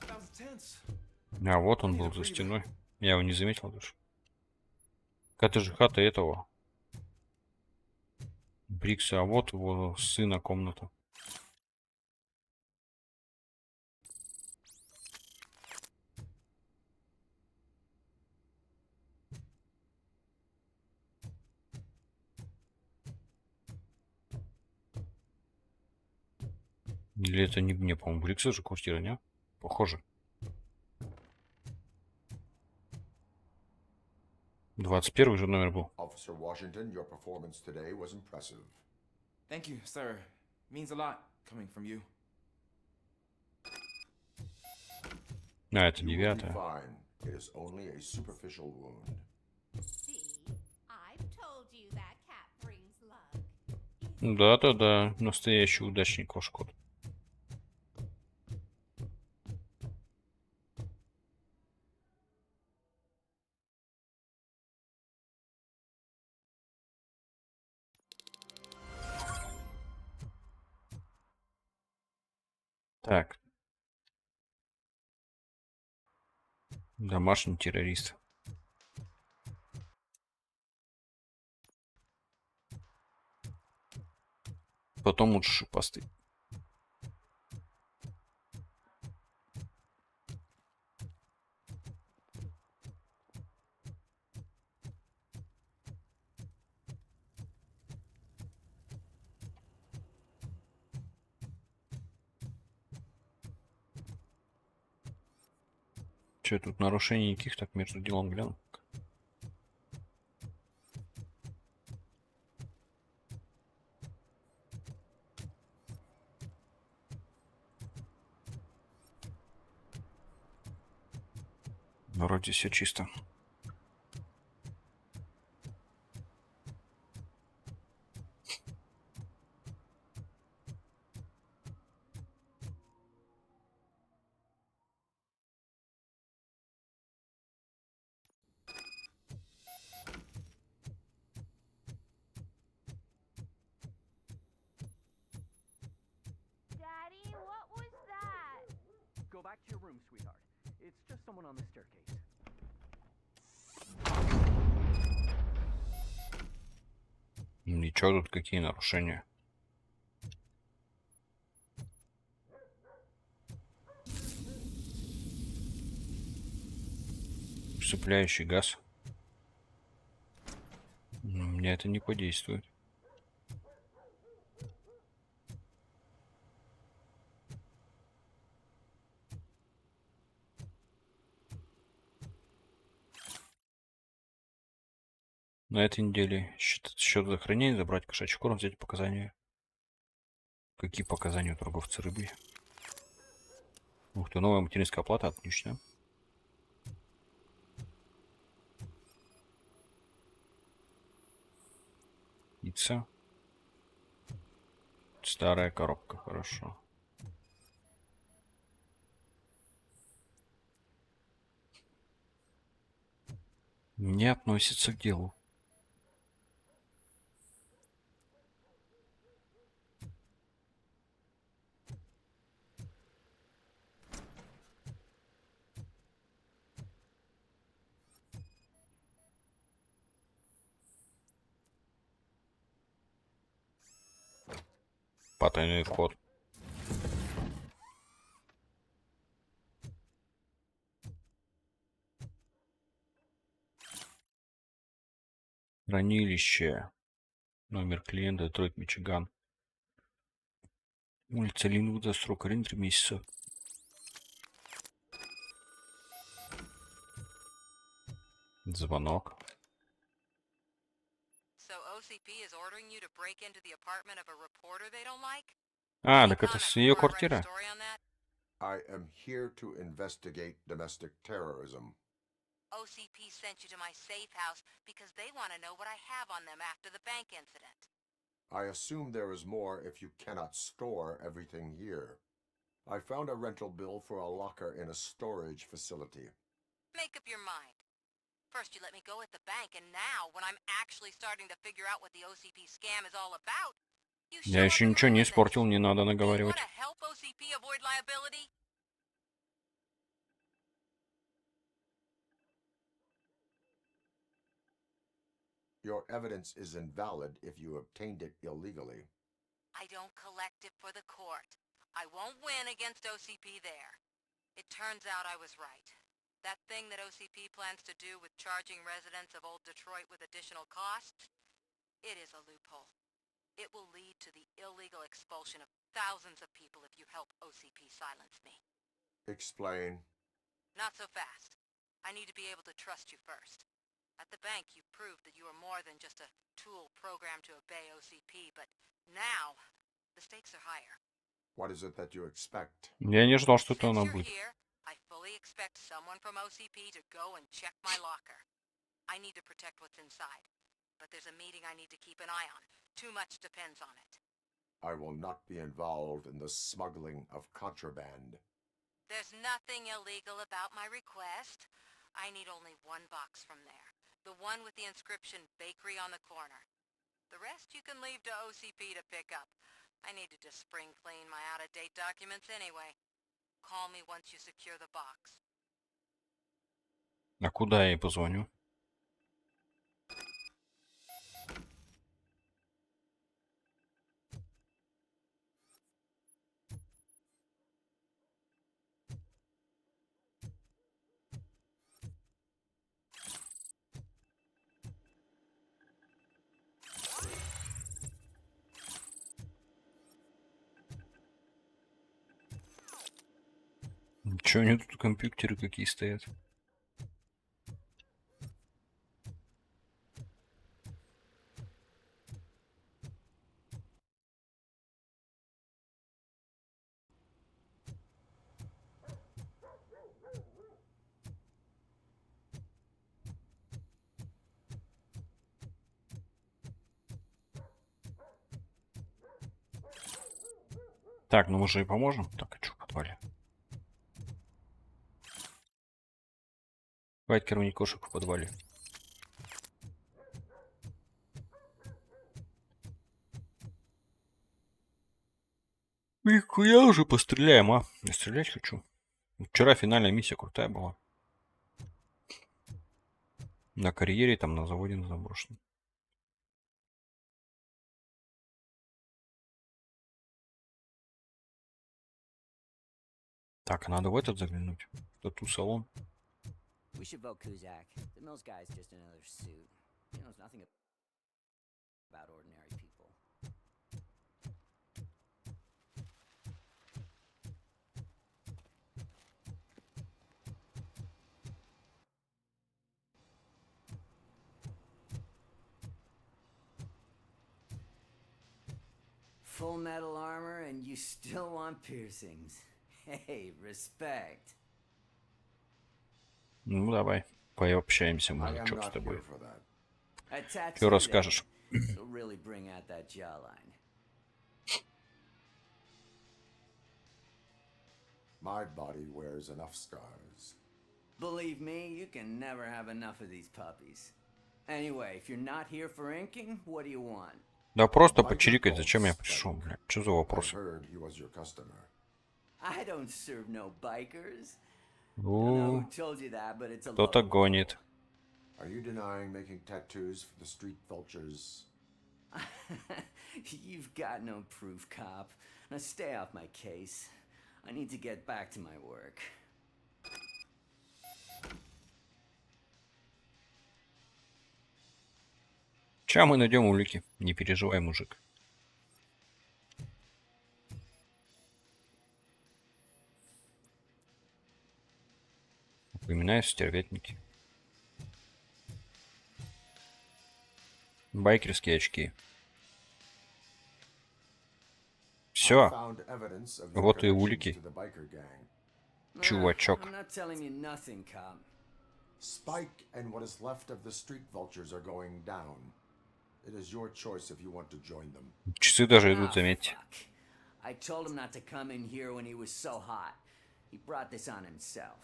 That was tense. А вот он был за стеной. Я его не заметил даже. Это же хата этого Брикса, а вот его сына комната. Или это не мне, по-моему, Брикса же квартира, не? Похоже. 21 же номер был. Officer Washington, your performance today was impressive. Thank you, sir. Means a lot coming from you. А, это You will be 9. fine. It is only a superficial wound. See, I've told you that cat brings luck. Да-да-да, настоящий удачник ваш кот. Так. Домашний террорист. Потом лучше шипастый. Че, тут нарушений никаких, так между делом гляну. Вроде все чисто. Daddy, what was that? Go back to your room, sweetheart. It's just someone on the staircase. Ничего, тут какие нарушения? Усыпляющий газ. Мне это не подействует. На этой неделе счет за хранение, забрать кошачий корм, взять показания. Какие показания у торговца рыбой? Ух ты, новая материнская оплата, отлично. Пицца. Старая коробка, хорошо. Не относится к делу. Потайной вход. Хранилище. Номер клиента Детройт, Мичиган. Улица Линвуда, срок аренды 3 месяца. Звонок. А, так это с ее квартиры. I am here to investigate domestic terrorism. OCP sent you to my safe house because they want to know what I have on them after the bank incident. I assume there is more if you cannot store everything here. I found a rental bill for a locker in a storage facility. Make up your mind. First you let me go at the bank, and now, when I'm actually starting to figure out what the OCP scam is all about, you show Я еще up ничего and не ruin this. испортил, не надо Do you наговаривать. want to help OCP avoid liability? Your evidence is invalid if you obtained it illegally. I don't collect it for the court. I won't win against OCP there. It turns out I was right. That thing that OCP plans to do with charging residents of Old Detroit with additional costs, it is a loophole. It will lead to the illegal expulsion of thousands of people if you help OCP silence me. Explain. Not so fast. I need to be able to trust you first. At the bank, you proved that you are more than just a tool programmed to obey OCP, but now, the stakes are higher. What is it that you expect? Я не ждал, что это она Since you're будет. here, I fully expect someone from OCP to go and check my locker. I need to protect what's inside, but there's a meeting I need to keep an eye on. Too much depends on it. I will not be involved in the smuggling of contraband. There's nothing illegal about my request. I need only one box from there. The one with the inscription Bakery on the corner. The rest you can leave to OCP to pick up. I need to just spring clean my out-of-date documents anyway. Call me once you secure the box. А куда я ей позвоню? Чё, они тут компьютеры какие стоят? Так, ну мы же и поможем. Так, а что в подвале? Хватит кормить кошек в подвале. Я уже постреляем, а? Я стрелять хочу. Вчера финальная миссия крутая была. На карьере, там на заводе на заброшенном. Так, надо в этот заглянуть. В тату-салон. We should vote Kuzak. The Mills guy's just another suit. He knows nothing about ordinary people. Full metal armor and you still want piercings. Hey, respect. Ну, давай. Пообщаемся, мужичок, с тобой. Что расскажешь? Really bring out that jawline. My body wears enough scars. Believe me, you can never have enough of these puppies. Anyway, if you're not here for inking, what do you want? Да просто почирикать, зачем я пришел, бля? Что за вопрос? I don't serve no bikers. О, кто-то гонит. Are you denying making tattoos for the street vultures? You've got no proof, cop. Now stay off my case. I need to get back to my work. Сейчас мы найдем улики. Не переживай, мужик. Упоминаю стервятники. Байкерские очки. Все. Вот и улики. Чувачок. Spike and what is left of the street vultures are going down. It is your choice if you want to join them. Часы даже идут, заметьте. I told him not to come in here when he was so hot. He brought this on himself.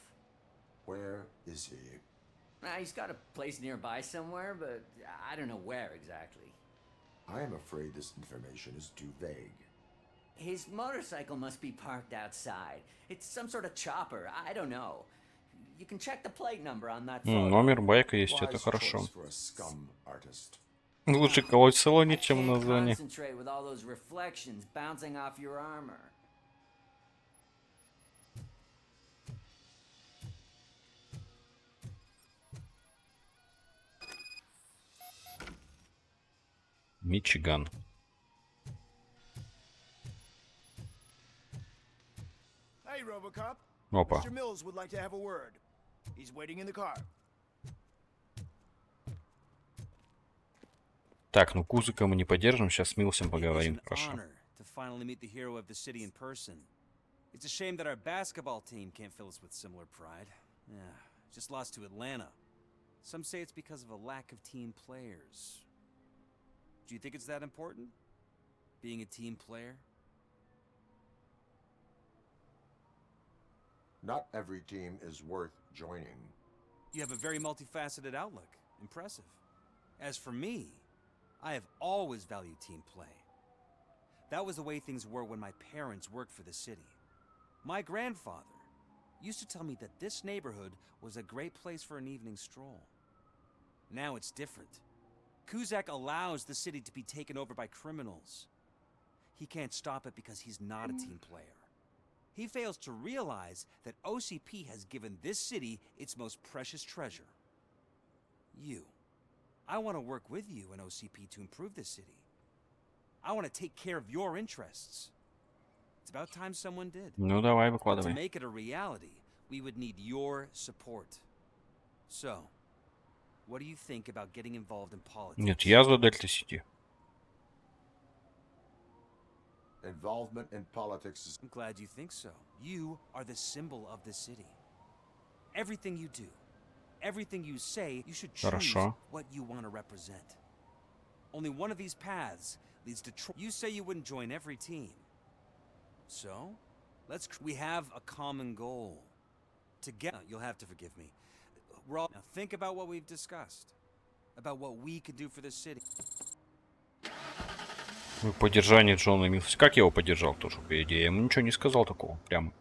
Where is he? He's got a place nearby somewhere, but I don't know where exactly. I am afraid this information is too vague. His motorcycle must be parked outside. It's some sort of chopper. I don't know. You can check the plate number on that photo. Номер байка есть, это хорошо. Лучше колоть в салоне, чем на зоне. Мичиган. Hey, RoboCop. Опа. Mr. Mills would like to have a word. He's waiting in the car. Так, ну Кузыка мы не поддержим, сейчас с Милсом поговорим, хорошо. To finally meet the hero of the city in person. It's a shame that our basketball team can't fill us with similar pride. Yeah, just lost to Atlanta. Some say it's because of a lack of team players. Do you think it's that important? Being a team player? Not every team is worth joining. You have a very multifaceted outlook. Impressive. As for me, I have always valued team play. That was the way things were when my parents worked for the city. My grandfather used to tell me that this neighborhood was a great place for an evening stroll. Now it's different. Kuzak allows the city to be taken over by criminals. He can't stop it because he's not a team player. He fails to realize that OCP has given this city its most precious treasure. You. I want to work with you and OCP to improve this city. I want to take care of your interests. It's about time someone did. Ну давай, But to выкладывай. make it a reality, we would need your support. So, what do you think about getting involved in politics? Нет, я за Дельта Сити. Involvement in politics is... I'm glad you think so. You are the symbol of the city. Everything you do, everything you say, you should choose Хорошо. what you want to represent. Only one of these paths leads to... You say you wouldn't join every team. So, we have a common goal. Together, you'll have to forgive me. Now think about what we've discussed. About what we could do for the city. Поддержание Джона Милса. Как я его поддержал тоже, по идее? Я ему ничего не сказал такого. Прям.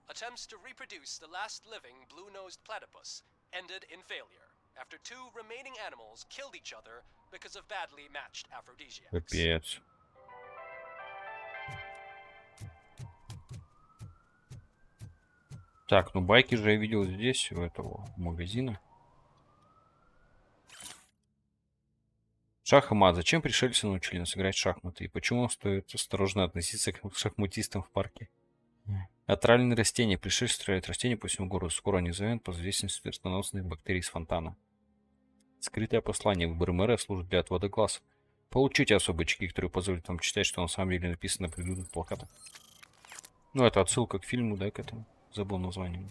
Attempts to reproduce the last living blue-nosed platypus ended in failure after 2 remaining animals killed each other because of badly matched aphrodisiacs. Капец. Так, ну байки же я видел здесь, у этого магазина. Шах и мат. Зачем пришельцы научили нас играть в шахматы? И почему стоит осторожно относиться к шахматистам в парке? Отравленные растения. Пришельцы строят растения по всему городу. Скоро они завянут под воздействием смертоносных бактерий из фонтана. Скрытое послание. Выборы мэра служат для отвода глаз. Получите особые очки, которые позволят вам читать, что на самом деле написано на предыдущих плакатах. Ну, это отсылка к фильму, да, к этому. Забыл название.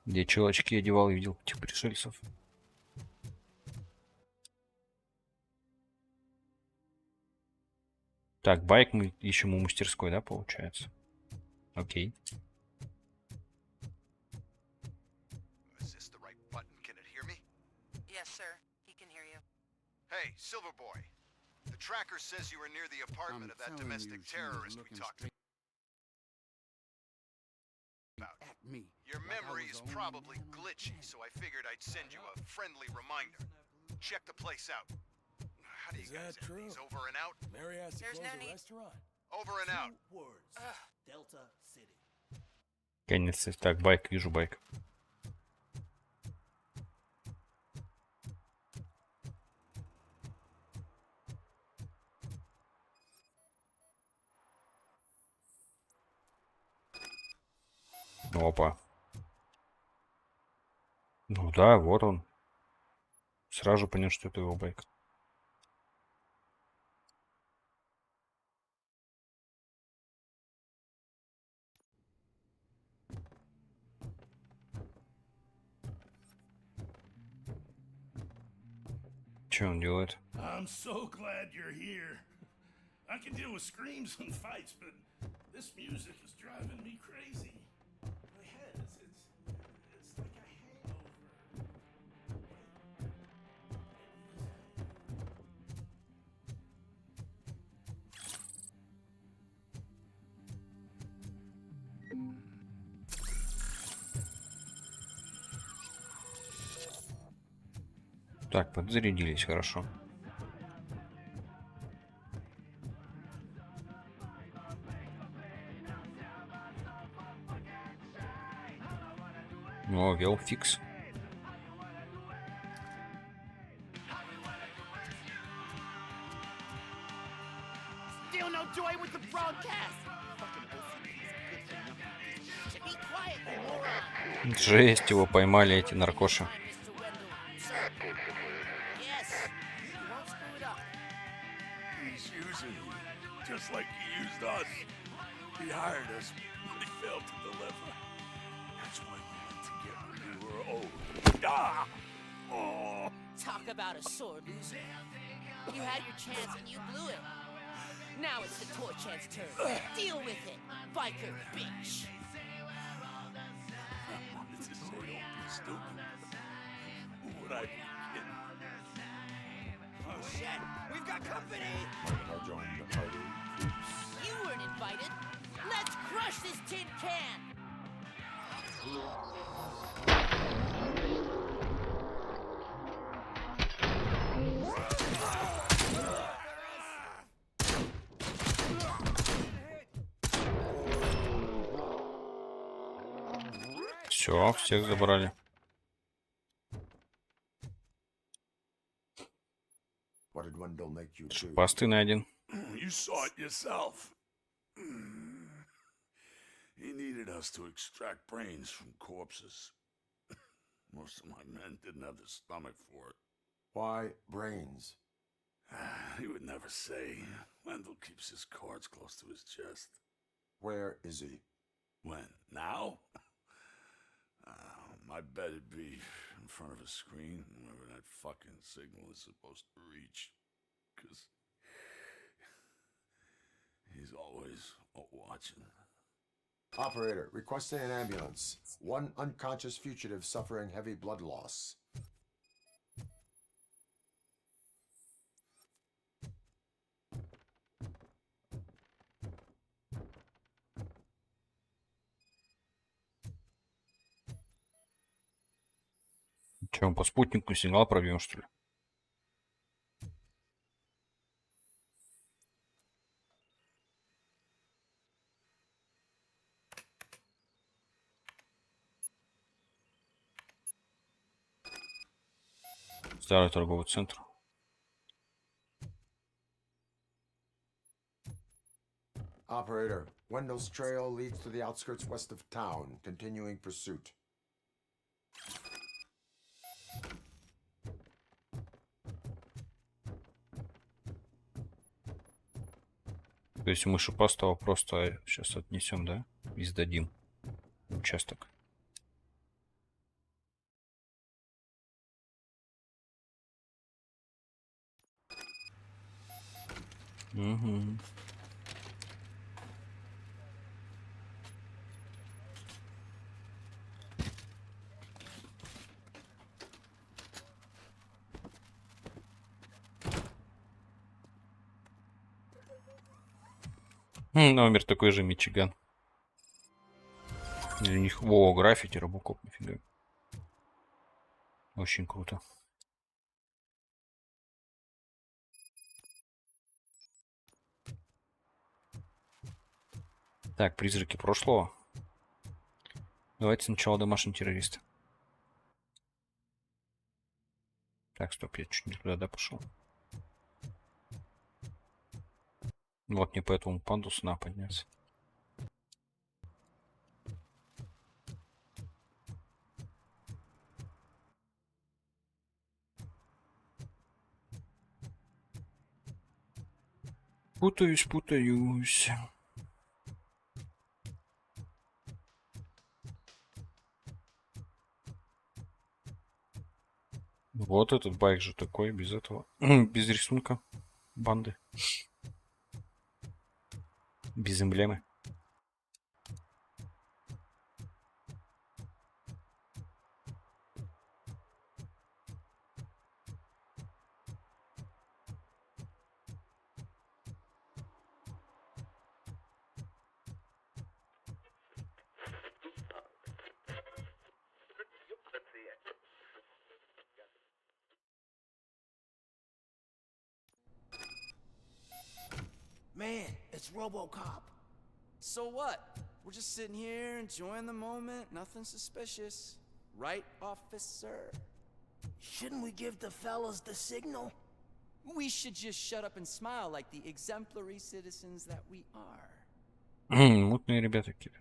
Где очки одевал и видел этих пришельцев. Так, байк мы ищем у мастерской, да, получается? Окей. Yes, sir. He can hear you. Hey, Silver Boy. The tracker says you were near the apartment of that domestic terrorist we talked about. Your memory is probably glitchy, so I figured I'd send you a friendly reminder. Check the place out. How do you guys have these? Over and out? Mary has to There's close no the need. restaurant. Over and out. Words. Delta City. Конец. Так, байк, вижу байк. Опа. Ну да, вот он. Сразу понял, что это его байк. Что он делает? I'm so glad you're here. I can deal with screams and fights, but this music is driving me crazy. My head it's like a hangover. Так, подзарядились, хорошо. О, велфикс. Still no joy with the broadcast. Fucking OCP's good for nothing. Be quiet, you moron. Жесть, его поймали эти наркоши. He's using you, just like he used us. He hired us, but he failed to deliver. That's why we went to get when we were old. Ah! Oh! Talk about a sore loser. You had your chance and you blew it. Now it's the toy chance turn. Deal with it, biker bitch. It's a say, don't be stupid. Who would I be kidding? Oh shit, we've got company. I joined the party. Oops. You weren't invited. Let's crush this tin can. Все, всех забрали. What did Wendell make you do? Посты найден. You saw it yourself. He needed us to extract brains from corpses. Most of my men didn't have the stomach for it. Why brains? He would never say. Wendell keeps his cards close to his chest. Where is he? When? Now? I bet it'd be in front of a screen wherever that fucking signal is supposed to reach. Because he's always watching. Operator, requesting an ambulance. One unconscious fugitive suffering heavy blood loss. Че, он по спутнику сигнал пробьем, что ли? Старый торговый центр. Operator, Wendell's trail leads to the outskirts west of town, continuing pursuit. То есть мы шипастого просто сейчас отнесем, да? И сдадим участок. Угу. Номер такой же, Мичиган. Или у них... Во, граффити, робокоп, нифига. Очень круто. Так, призраки прошлого. Давайте сначала домашний террорист. Так, стоп, я чуть не туда, да, пошел. Вот не по этому пандусу надо подняться. Путаюсь. Вот этот байк же такой, без этого, без рисунка банды. Без эмблемы. Man, it's RoboCop. So what? We're just sitting here enjoying the moment, nothing suspicious. Right, officer? Shouldn't we give the fellas the signal? We should just shut up and smile like the exemplary citizens that we are. Мутные ребята какие-то.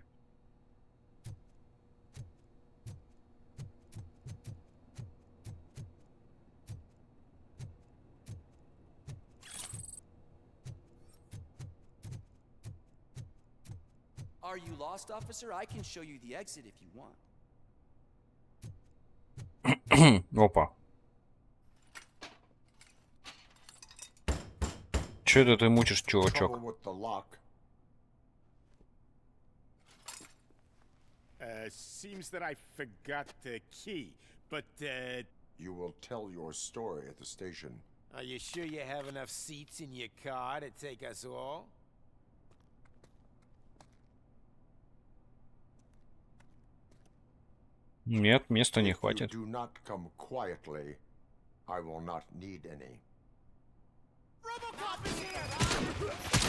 Are you lost, officer? I can show you the exit if you want. Опа. Че это ты мучишь, чувачок? Seems that I forgot the key, but You will tell your story at the station. Are you sure you have enough seats in your car to take us all? Нет, места не If you хватит. do not come quietly, I will not need any. RoboCop is here!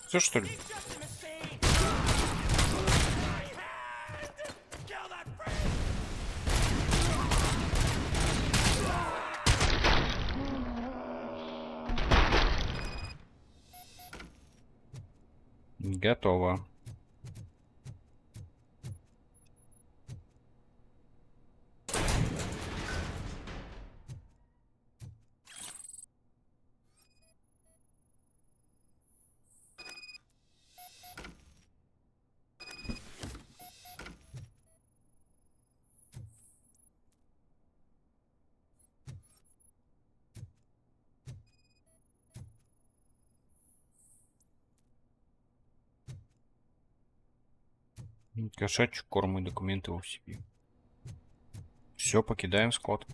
Все что ли? Готово. Кошачий корм и документы в себе. Все, покидаем склад.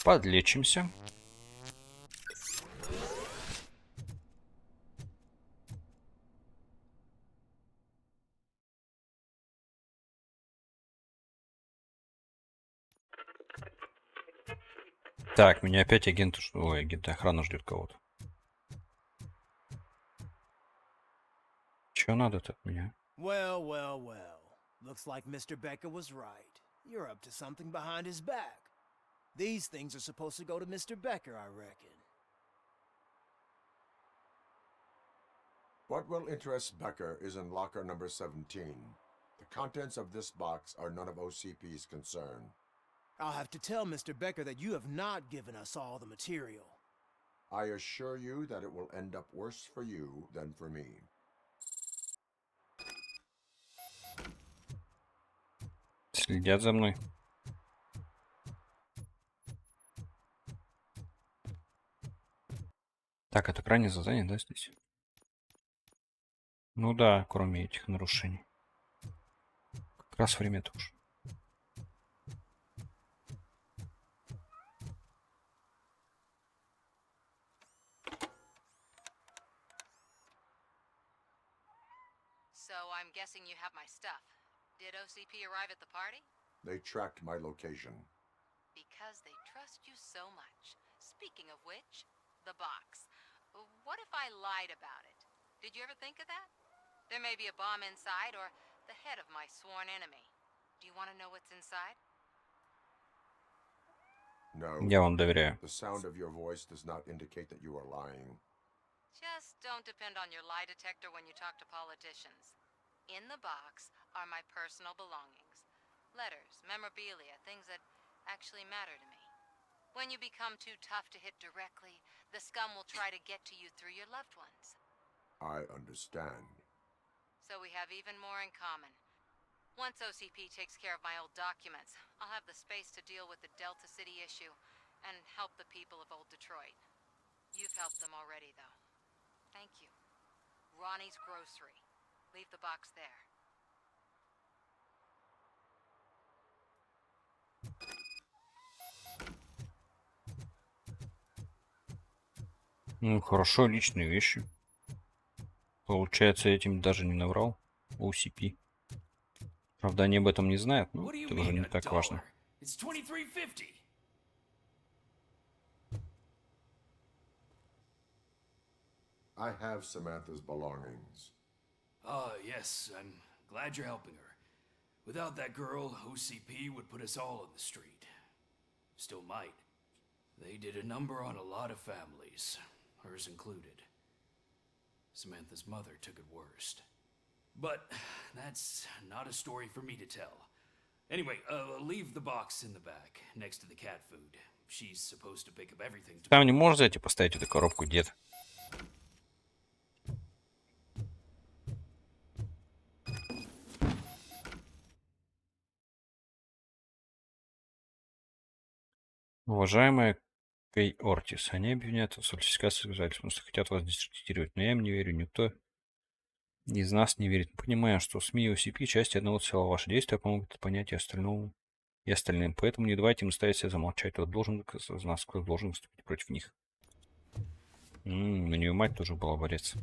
Подлечимся. Так, меня опять агент... Ой, агент охрана ждет кого-то. Чё надо-то от меня? Well, well, well. Looks like Mr. Becker was right. You're up to something behind his back. These things are supposed to go to Mr. Becker, I reckon. What will interest Becker is in locker number 17. The contents of this box are none of OCP's concern. I'll have to tell Mr. Becker that you have not given us all the material. I assure you that it will end up worse for you than for me. Следят за мной. Так, это крайнее задание, да, здесь? Ну да, кроме этих нарушений. Как раз время тоже. So I'm guessing you have my stuff. Did OCP arrive at the party? They tracked my location. Because they trust you so much. Speaking of which, the box. What if I lied about it? Did you ever think of that? There may be a bomb inside or the head of my sworn enemy. Do you want to know what's inside? No. Я вам доверяю. The sound of your voice does not indicate that you are lying. Just don't depend on your lie detector when you talk to politicians. In the box are my personal belongings. Letters, memorabilia, things that actually matter to me. When you become too tough to hit directly, the scum will try to get to you through your loved ones. I understand. So we have even more in common. Once OCP takes care of my old documents, I'll have the space to deal with the Delta City issue and help the people of Old Detroit. You've helped them already, though. Thank you. Ronnie's Grocery. Leave the box there. Ну, хорошо, личные вещи. Получается, этим даже не наврал. OCP. Правда, они об этом не знают, но это уже не так важно. It's $23.50. I have Samantha's belongings. Yes, I'm glad you're helping her. Without that girl, OCP would put us all in the street. Still might. They did a number on a lot of families, hers included. Samantha's mother took it worst. But that's not a story for me to tell. Anyway, leave the box in the back, next to the cat food. She's supposed to pick up everything. Там не можешь зайти поставить эту коробку, дед. Уважаемая Кей Ортис, они обвиняют в фальсификации обязательств, что хотят вас дискредитировать, но я им не верю, никто из нас не верит. Мы понимаем, что СМИ и OCP части одного целого. Ваши действия помогут это понять и остальным. Поэтому не давайте им ставить себя замолчать. Кто должен из нас, кто должен выступить против них. У нее мать тоже была борец.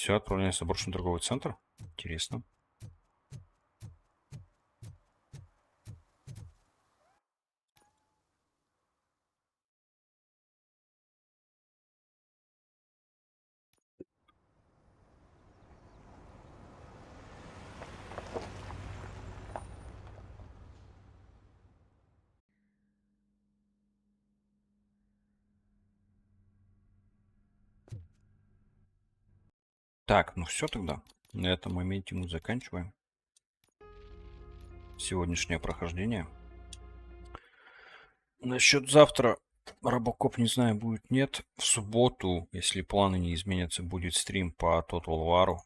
Все, отправляемся в заброшенный торговый центр. Интересно. Так, ну все тогда. На этом моменте мы заканчиваем сегодняшнее прохождение. Насчет завтра робокоп, не знаю, будет, нет. В субботу, если планы не изменятся, будет стрим по Total War.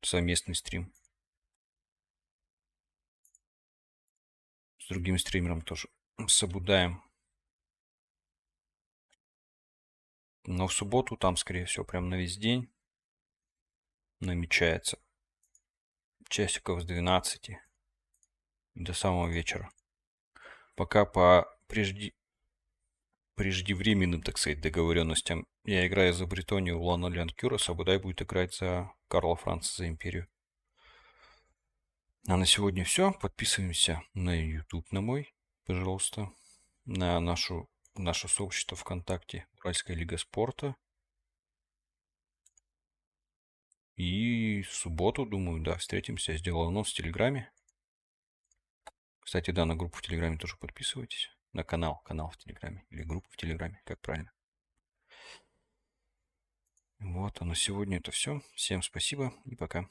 Совместный стрим. С другим стримером тоже соблюдаем. Но в субботу там, скорее всего, прям на весь день намечается. Часиков с 12 до самого вечера. Пока по преждевременным, так сказать, договоренностям я играю за Бретонию в Лана Лянкюрас, а Будай будет играть за Карла Франца, за Империю. А на сегодня все. Подписываемся на YouTube на мой, пожалуйста. На наше сообщество ВКонтакте Уральская лига спорта. И в субботу, думаю, да, встретимся. Я сделал анонс в Телеграме. Кстати, да, на группу в Телеграме тоже подписывайтесь. На канал в Телеграме. Или группу в Телеграме, как правильно. Вот, а на сегодня это все. Всем спасибо и пока.